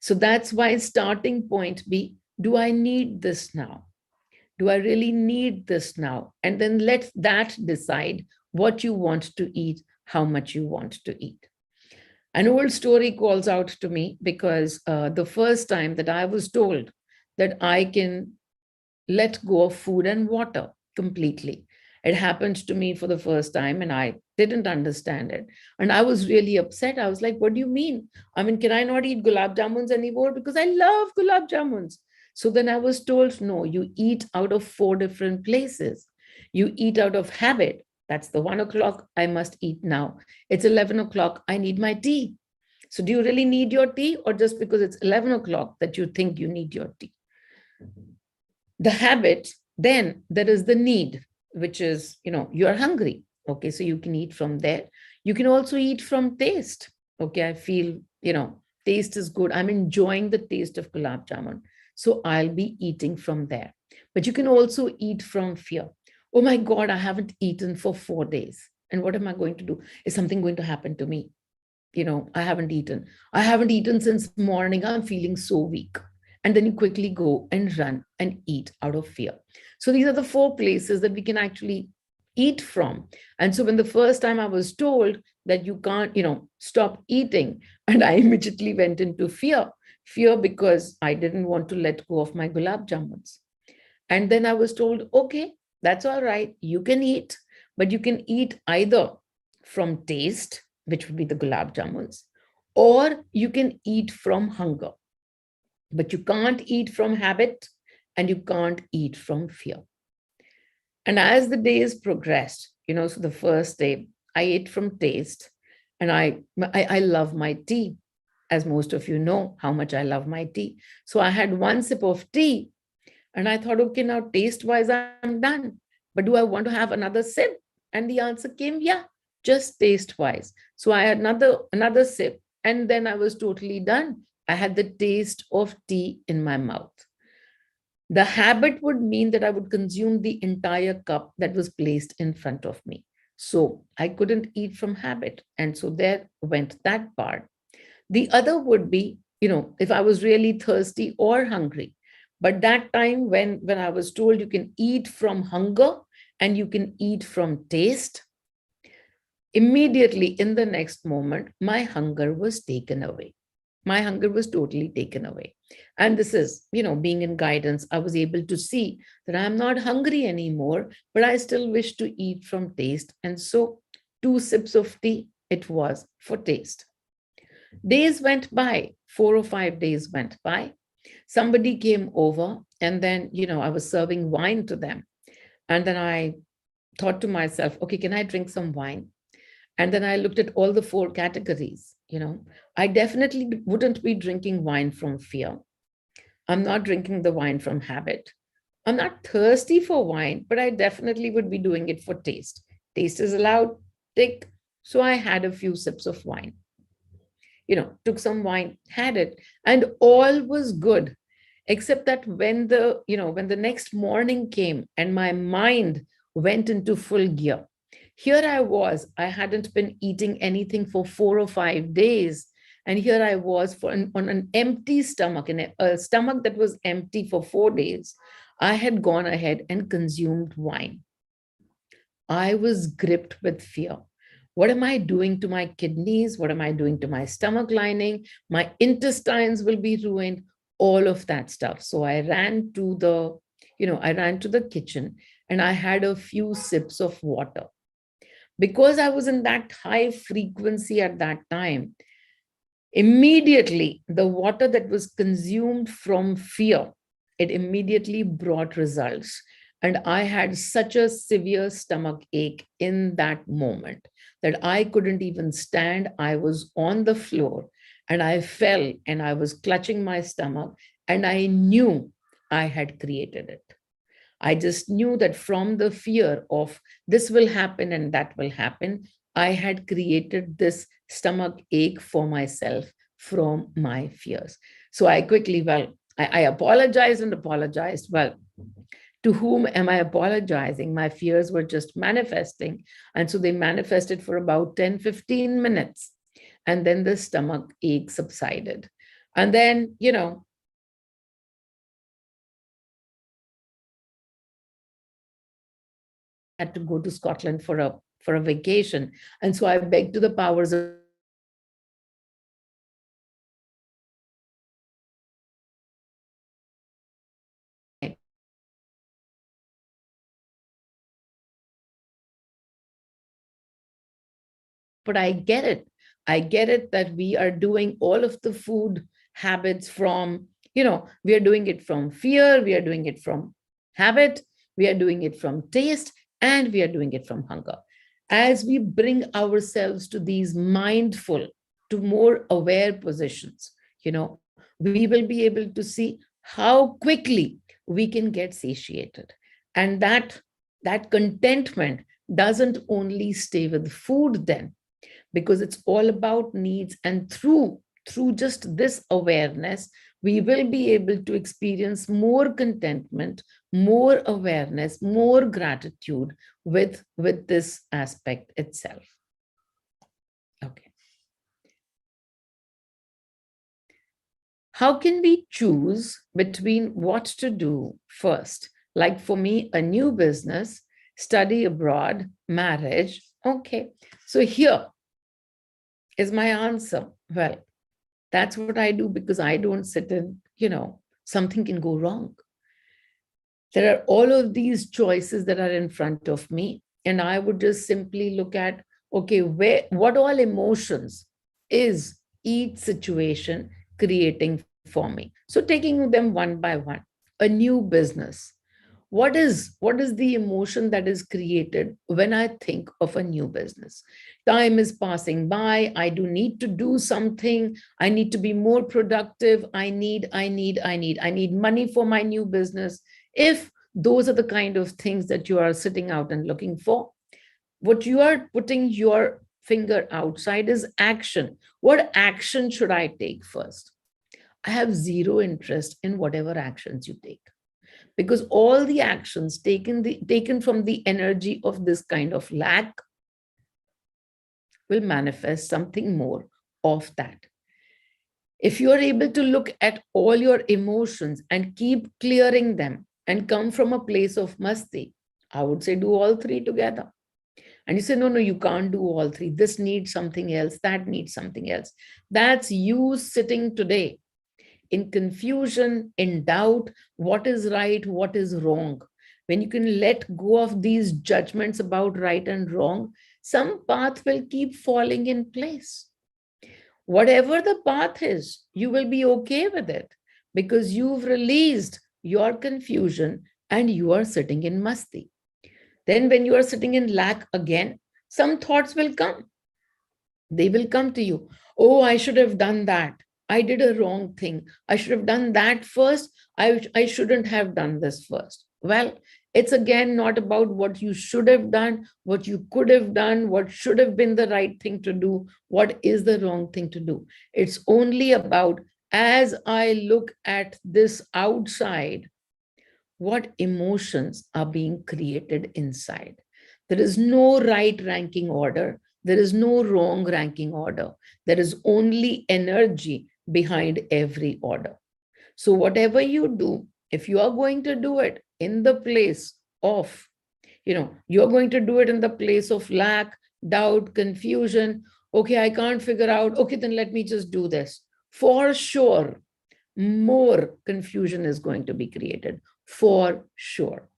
So that's why starting point be, do I need this now? Do I really need this now? And then let that decide what you want to eat, how much you want to eat. An old story calls out to me because the first time that I was told that I can let go of food and water completely. It happened to me for the first time and I didn't understand it. And I was really upset. I was like, what do you mean? I mean, can I not eat gulab jamuns anymore? Because I love gulab jamuns. So then I was told, no, you eat out of 4 different places. You eat out of habit. That's the 1 o'clock. I must eat now. It's 11 o'clock. I need my tea. So, do you really need your tea, or just because it's 11 o'clock that you think you need your tea? The habit, then there is the need, which is, you're hungry. Okay, so you can eat from there. You can also eat from taste. Okay, I feel, taste is good. I'm enjoying the taste of gulab jamun. So I'll be eating from there. But you can also eat from fear. Oh my God, I haven't eaten for 4 days. And what am I going to do? Is something going to happen to me? I haven't eaten since morning. I'm feeling so weak. And then you quickly go and run and eat out of fear. So these are the four places that we can actually eat from. And so when the first time I was told that you can't, stop eating, and I immediately went into fear because I didn't want to let go of my gulab jamuns. And then I was told, okay, that's all right. You can eat, but you can eat either from taste, which would be the gulab jamuns, or you can eat from hunger. But you can't eat from habit, and you can't eat from fear. And as the days progressed, so the first day I ate from taste, and I love my tea, as most of you know how much I love my tea. So I had one sip of tea, and I thought, okay, now taste wise, I'm done. But do I want to have another sip? And the answer came, yeah, just taste wise. So I had another sip, and then I was totally done. I had the taste of tea in my mouth. The habit would mean that I would consume the entire cup that was placed in front of me. So I couldn't eat from habit. And so there went that part. The other would be, if I was really thirsty or hungry. But that time when I was told you can eat from hunger and you can eat from taste, immediately in the next moment, my hunger was taken away. My hunger was totally taken away. And this is, being in guidance, I was able to see that I'm not hungry anymore, but I still wish to eat from taste. And so 2 sips of tea, it was for taste. Days went by, 4 or 5 days went by. Somebody came over, and then, I was serving wine to them. And then I thought to myself, okay, can I drink some wine? And then I looked at all the four categories. I definitely wouldn't be drinking wine from fear. I'm not drinking the wine from habit. I'm not thirsty for wine, but I definitely would be doing it for taste. Taste is allowed, tick. So I had a few sips of wine, took some wine, had it, and all was good. Except that when the next morning came and my mind went into full gear, here I was, I hadn't been eating anything for 4 or 5 days. And here I was on an empty stomach, in a stomach that was empty for 4 days. I had gone ahead and consumed wine. I was gripped with fear. What am I doing to my kidneys? What am I doing to my stomach lining? My intestines will be ruined, all of that stuff. So I ran to the kitchen, and I had a few sips of water. Because I was in that high frequency at that time, immediately the water that was consumed from fear, it immediately brought results. And I had such a severe stomach ache in that moment that I couldn't even stand. I was on the floor, and I fell, and I was clutching my stomach, and I knew I had created it. I just knew that from the fear of this will happen and that will happen, I had created this stomach ache for myself from my fears. So I quickly, I apologized and apologized. Well, to whom am I apologizing? My fears were just manifesting. And so they manifested for about 10-15 minutes. And then the stomach ache subsided. And then, had to go to Scotland for a vacation. And so I begged to the powers of but I get it. I get it that we are doing all of the food habits from, we are doing it from fear, we are doing it from habit, we are doing it from taste, and we are doing it from hunger. As we bring ourselves to these mindful, to more aware positions, we will be able to see how quickly we can get satiated. And that contentment doesn't only stay with food then, because it's all about needs. And through just this awareness, we will be able to experience more contentment, more awareness, more gratitude with this aspect itself. Okay. How can we choose between what to do first? Like for me, a new business, study abroad, marriage. Okay. So here is my answer. Well, that's what I do, because I don't sit in, something can go wrong. There are all of these choices that are in front of me. And I would just simply look at, okay, what all emotions is each situation creating for me? So taking them one by one. A new business. What is the emotion that is created when I think of a new business? Time is passing by. I do need to do something. I need to be more productive. I need money for my new business. If those are the kind of things that you are sitting out and looking for, what you are putting your finger outside is action. What action should I take first? I have zero interest in whatever actions you take, because all the actions taken from the energy of this kind of lack will manifest something more of that. If you are able to look at all your emotions and keep clearing them and come from a place of masti, I would say do all three together. And you say, no, you can't do all three. This needs something else, that needs something else. That's you sitting today in confusion, in doubt, what is right, what is wrong. When you can let go of these judgments about right and wrong, some path will keep falling in place. Whatever the path is, you will be okay with it, because you've released your confusion and you are sitting in masti. Then, when you are sitting in lack again, some thoughts will come. They will come to you. Oh, I should have done that. I did a wrong thing. I should have done that first. I shouldn't have done this first. Well, it's again not about what you should have done, what you could have done, what should have been the right thing to do, what is the wrong thing to do. It's only about, as I look at this outside, what emotions are being created inside. There is no right ranking order. There is no wrong ranking order. There is only energy behind every order. So, whatever you do, if you are going to do it in the place of, you're going to do it in the place of lack, doubt, confusion. Okay, I can't figure out. Okay, then let me just do this. For sure, more confusion is going to be created, for sure.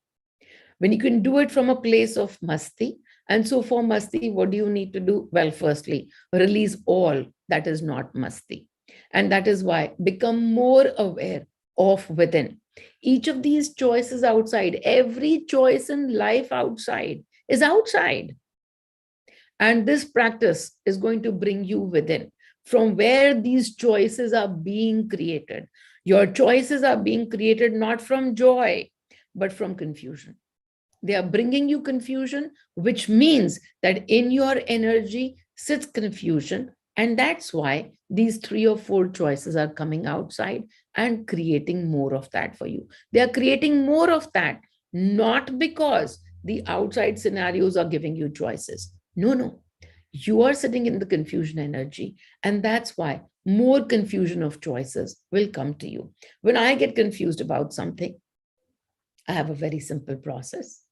When you can do it from a place of masti, and so for masti, what do you need to do? Well, firstly, release all that is not masti. And that is why become more aware of within. Each of these choices outside, every choice in life outside is outside. And this practice is going to bring you within, from where these choices are being created. Your choices are being created not from joy, but from confusion. They are bringing you confusion, which means that in your energy sits confusion. And that's why these 3 or 4 choices are coming outside and creating more of that for you. They are creating more of that, not because the outside scenarios are giving you choices. No. You are sitting in the confusion energy. And that's why more confusion of choices will come to you. When I get confused about something, I have a very simple process.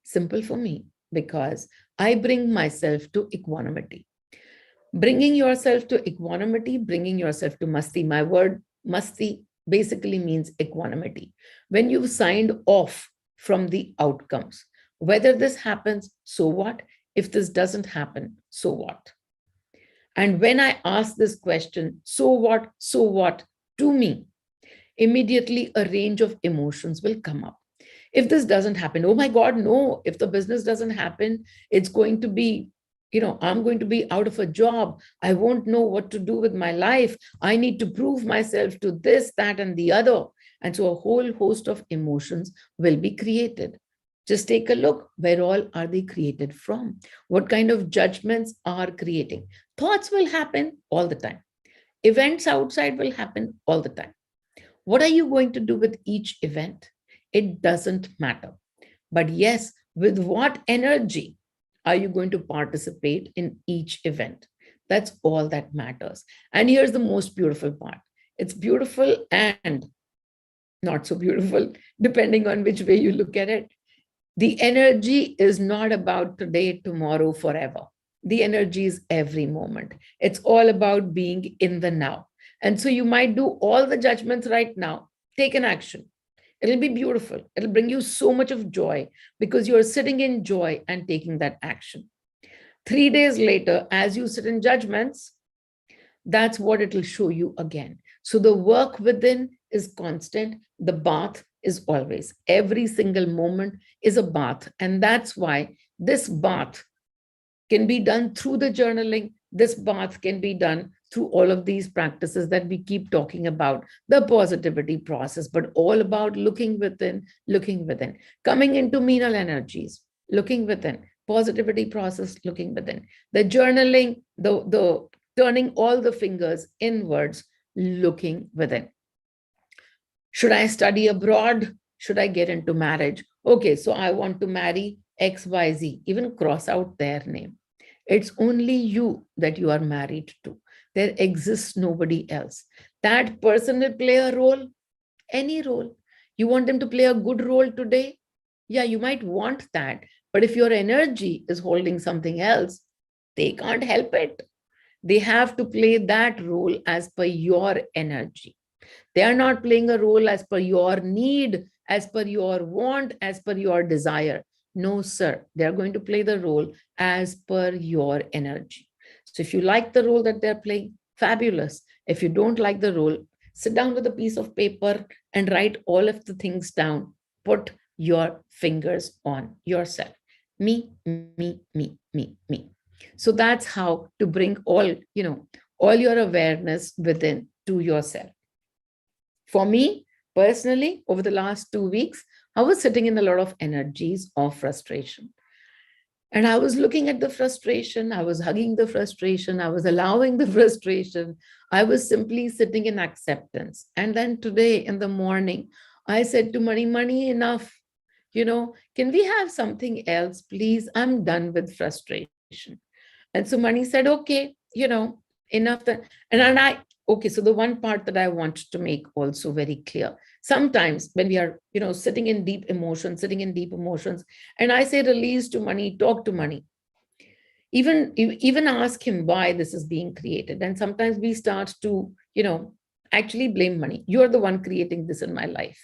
Simple for me, because I bring myself to equanimity. Bringing yourself to equanimity, bringing yourself to masti. My word masti basically means equanimity. When you've signed off from the outcomes, whether this happens, so what? If this doesn't happen, so what? And when I ask this question, so what, to me, immediately a range of emotions will come up. If this doesn't happen, oh my God, no. If the business doesn't happen, it's going to be, I'm going to be out of a job. I won't know what to do with my life. I need to prove myself to this, that, and the other. And so a whole host of emotions will be created. Just take a look. Where all are they created from? What kind of judgments are creating? Thoughts will happen all the time. Events outside will happen all the time. What are you going to do with each event? It doesn't matter. But yes, with what energy are you going to participate in each event? That's all that matters. And here's the most beautiful part, it's beautiful and not so beautiful, depending on which way you look at it. The energy is not about today, tomorrow, forever. The energy is every moment. It's all about being in the now. And so you might do all the judgments right now, take an action. It'll be beautiful. It'll bring you so much of joy because you're sitting in joy and taking that action. 3 days later, as you sit in judgments, that's what it'll show you again. So the work within is constant. The bath is always. Every single moment is a bath. And that's why this bath can be done through the journaling. This bath can be done through all of these practices that we keep talking about, the positivity process, but all about looking within, coming into Meenal energies, looking within, positivity process, looking within, the journaling, the turning all the fingers inwards, looking within. Should I study abroad? Should I get into marriage? Okay, so I want to marry XYZ, even cross out their name. It's only you that you are married to. There exists nobody else. That person will play a role, any role. You want them to play a good role today? Yeah, you might want that. But if your energy is holding something else, they can't help it. They have to play that role as per your energy. They are not playing a role as per your need, as per your want, as per your desire. No, sir. They are going to play the role as per your energy. So if you like the role that they're playing, fabulous. If you don't like the role, sit down with a piece of paper and write all of the things down. Put your fingers on yourself. Me, me, me, me, me. So that's how to bring all your awareness within to yourself. For me personally, over the last 2 weeks, I was sitting in a lot of energies of frustration. And I was looking at the frustration, I was hugging the frustration, I was allowing the frustration. I was simply sitting in acceptance. And then today in the morning, I said to Mani, enough. Can we have something else, please? I'm done with frustration. And so Mani said, okay, enough. Okay, so the one part that I want to make also very clear. Sometimes when we are, sitting in deep emotions, and I say release to Mani, talk to Mani, even ask him why this is being created. And sometimes we start to, actually blame Mani. You're the one creating this in my life.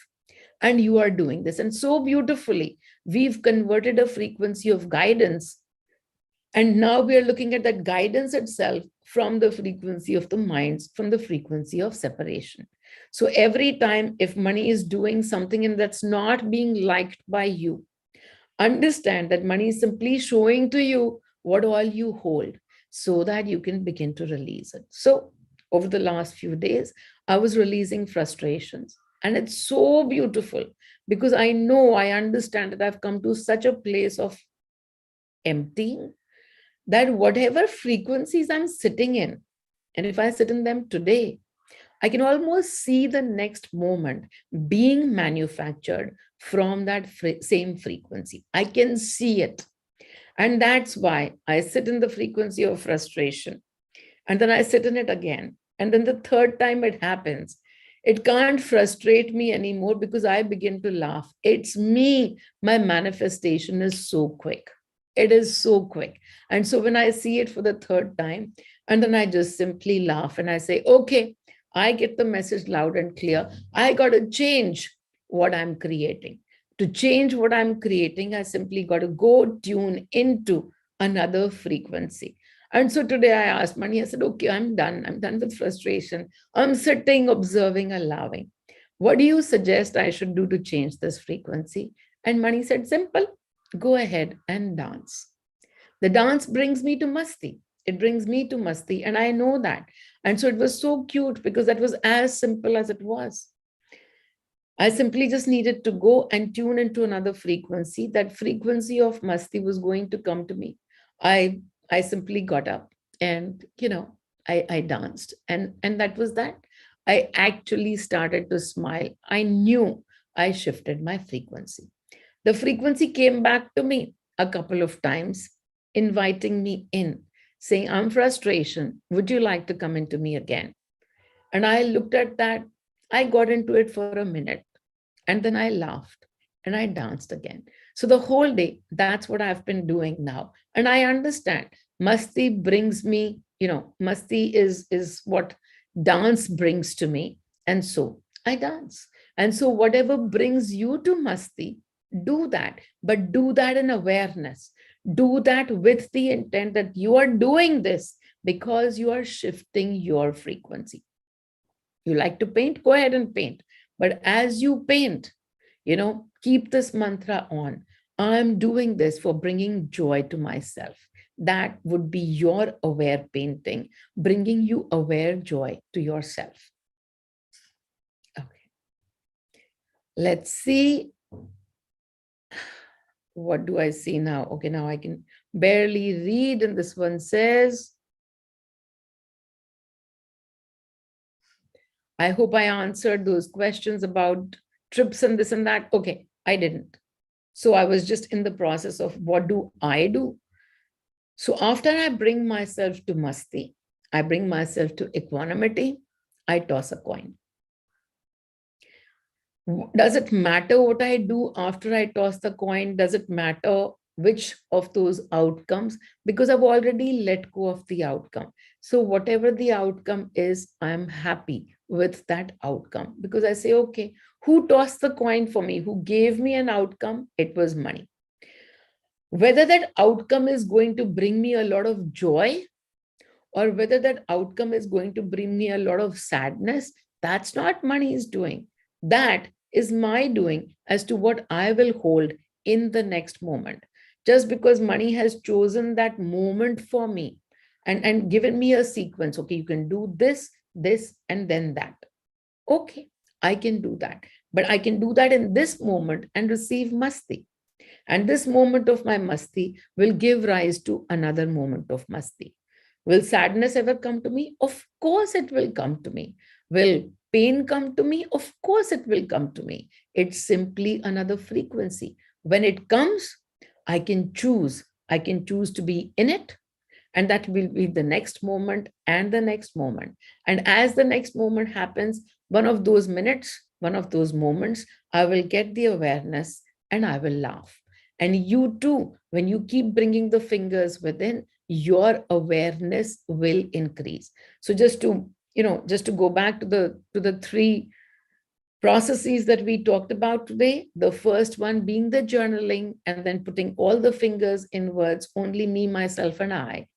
And you are doing this. And so beautifully, we've converted a frequency of guidance. And now we are looking at that guidance itself from the frequency of the minds, from the frequency of separation. So every time if Mani is doing something and that's not being liked by you, understand that Mani is simply showing to you what all you hold so that you can begin to release it. So over the last few days, I was releasing frustrations. And it's so beautiful because I understand that I've come to such a place of emptying that whatever frequencies I'm sitting in, and if I sit in them today, I can almost see the next moment being manufactured from that same frequency. I can see it. And that's why I sit in the frequency of frustration. And then I sit in it again. And then the third time it happens, it can't frustrate me anymore because I begin to laugh. It's me. My manifestation is so quick. It is so quick. And so when I see it for the third time, and then I just simply laugh and I say, okay, I get the message loud and clear. I got to change what I'm creating. To change what I'm creating, I simply got to go tune into another frequency. And so today I asked Mani, I said, okay, I'm done. I'm done with frustration. I'm sitting, observing, allowing. What do you suggest I should do to change this frequency? And money said, simple, go ahead and dance. The dance brings me to masti. It brings me to masti, and I know that. And so it was so cute because that was as simple as it was. I simply just needed to go and tune into another frequency. That frequency of masti was going to come to me. I I simply got up and I danced, and that was that. I actually started to smile. I knew I shifted my frequency. The frequency came back to me a couple of times, inviting me in, saying, I'm frustration. Would you like to come into me again? And I looked at that. I got into it for a minute and then I laughed and I danced again. So the whole day, that's what I've been doing now. And I understand masti brings me, masti is what dance brings to me. And so I dance. And so whatever brings you to masti, do that, but do that in awareness. Do that with the intent that you are doing this because you are shifting your frequency. You like to paint, go ahead and paint. But as you paint, keep this mantra on. I'm doing this for bringing joy to myself. That would be your aware painting, bringing you aware joy to yourself. Okay. Let's see. What do I see now? Okay, now I can barely read. And this one says, I hope I answered those questions about trips and this and that. Okay, I didn't. So I was just in the process of what do I do? So after I bring myself to masti, I bring myself to equanimity, I toss a coin. Does it matter what I do after I toss the coin? Does it matter which of those outcomes? Because I've already let go of the outcome. So whatever the outcome is, I'm happy with that outcome because I say, okay, who tossed the coin for me? Who gave me an outcome? It was money. Whether that outcome is going to bring me a lot of joy or whether that outcome is going to bring me a lot of sadness, that's not money's doing. That is my doing as to what I will hold in the next moment. Just because money has chosen that moment for me and given me a sequence, okay, you can do this, and then that. Okay, I can do that. But I can do that in this moment and receive masti. And this moment of my masti will give rise to another moment of masti. Will sadness ever come to me? Of course, it will come to me. Will pain come to me? Of course, it will come to me. It's simply another frequency. When it comes, I can choose. I can choose to be in it. And that will be the next moment and the next moment. And as the next moment happens, one of those minutes, one of those moments, I will get the awareness and I will laugh. And you too, when you keep bringing the fingers within, your awareness will increase. So just to go back to the three processes that we talked about today, the first one being the journaling and then putting all the fingers inwards, only me, myself, and I.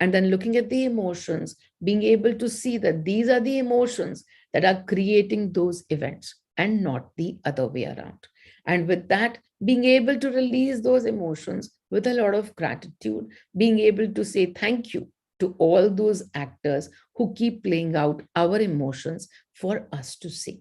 And then looking at the emotions, being able to see that these are the emotions that are creating those events and not the other way around. And with that, being able to release those emotions with a lot of gratitude, being able to say thank you to all those actors who keep playing out our emotions for us to see.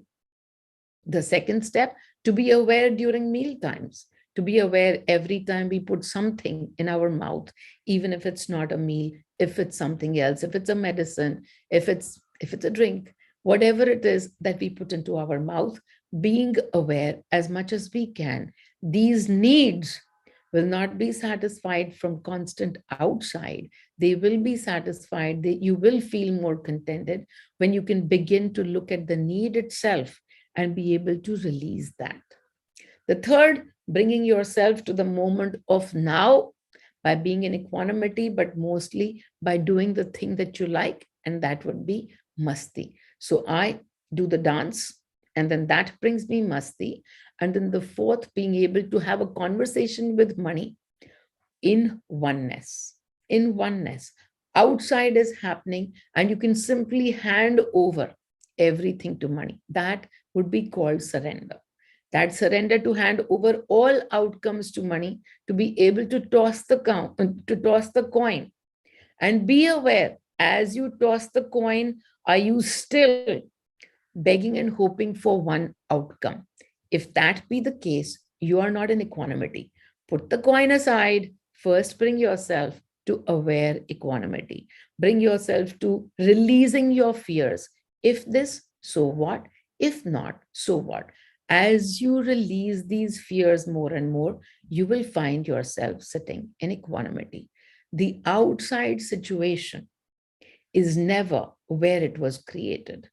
The second step, to be aware during meal times, to be aware every time we put something in our mouth, even if it's not a meal, if it's something else, if it's a medicine, if it's a drink, whatever it is that we put into our mouth, being aware as much as we can. These needs will not be satisfied from constant outside. They will be satisfied. You will feel more contented when you can begin to look at the need itself and be able to release that. The third, bringing yourself to the moment of now by being in equanimity, but mostly by doing the thing that you like, and that would be masti. So I do the dance, and then that brings me masti. And then the fourth, being able to have a conversation with money in oneness. In oneness. Outside is happening, and you can simply hand over everything to money. That would be called surrender. That surrender to hand over all outcomes to money, to be able to toss the coin. And be aware, as you toss the coin, are you still begging and hoping for one outcome? If that be the case, you are not in equanimity. Put the coin aside. First, bring yourself to aware equanimity. Bring yourself to releasing your fears. If this, so what? If not, so what? As you release these fears more and more, you will find yourself sitting in equanimity. The outside situation is never where it was created.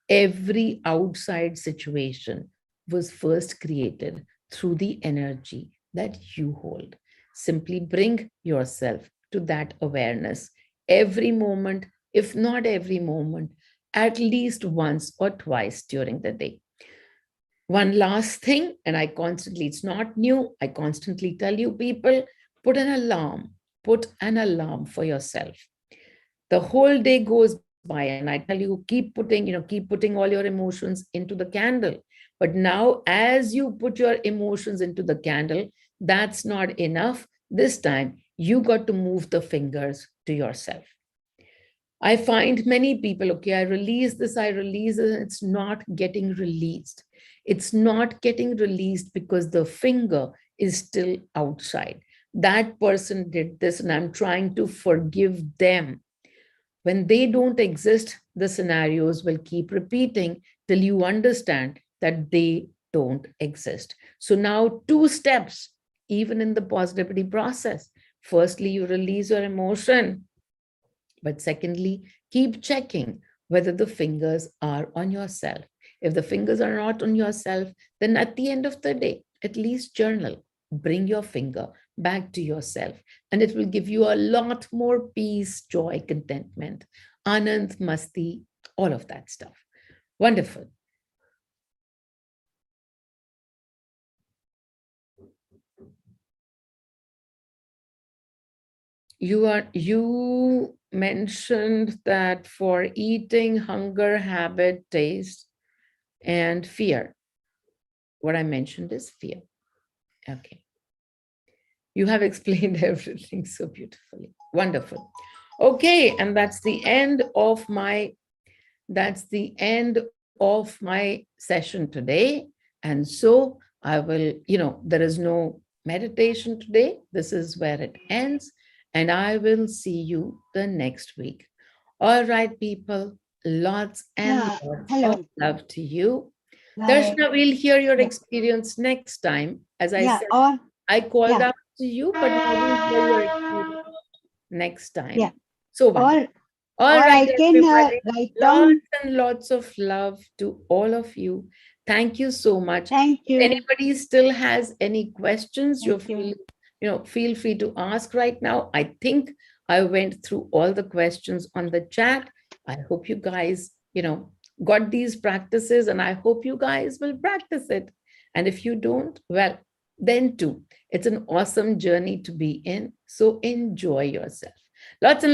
Every outside situation was first created through the energy that you hold. Simply bring yourself to that awareness every moment, if not every moment, at least once or twice during the day. One last thing, and it's not new, I constantly tell you people, put an alarm for yourself. The whole day goes by and I tell you keep putting all your emotions into the candle. But now as you put your emotions into the candle, that's not enough. This time you got to move the fingers to yourself. I find many people, okay, I release it, it's not getting released. It's not getting released because the finger is still outside. That person did this and I'm trying to forgive them. When they don't exist, the scenarios will keep repeating till you understand that they don't exist. So now 2 steps, even in the positivity process. Firstly, you release your emotion. But secondly, keep checking whether the fingers are on yourself. If the fingers are not on yourself, then at the end of the day, at least journal. Bring your finger back to yourself, and it will give you a lot more peace, joy, contentment, anand, masti, all of that stuff. Wonderful. You mentioned that for eating, hunger, habit, taste, and fear. What I mentioned is fear. Okay. You have explained everything so beautifully. Wonderful. Okay, and that's the end of my session today. And so I will, there is no meditation today. This is where it ends. And I will see you the next week. All right, people, lots and Yeah, lots of hello. love to you. Bye. Darshana, we'll hear your Yeah, experience next time. As I yeah, said, or I called yeah, out to you, but now we'll hear your experience next yeah, time. So wonderful. or All or right, I can everybody. write Lots down. and lots of love to all of you. Thank you so much. Thank If you. anybody still has any questions, Thank you. feel free to ask right now. I think I went through all the questions on the chat. I hope you guys, got these practices, and I hope you guys will practice it. And if you don't, well, then too. It's an awesome journey to be in. So enjoy yourself. Lots and lots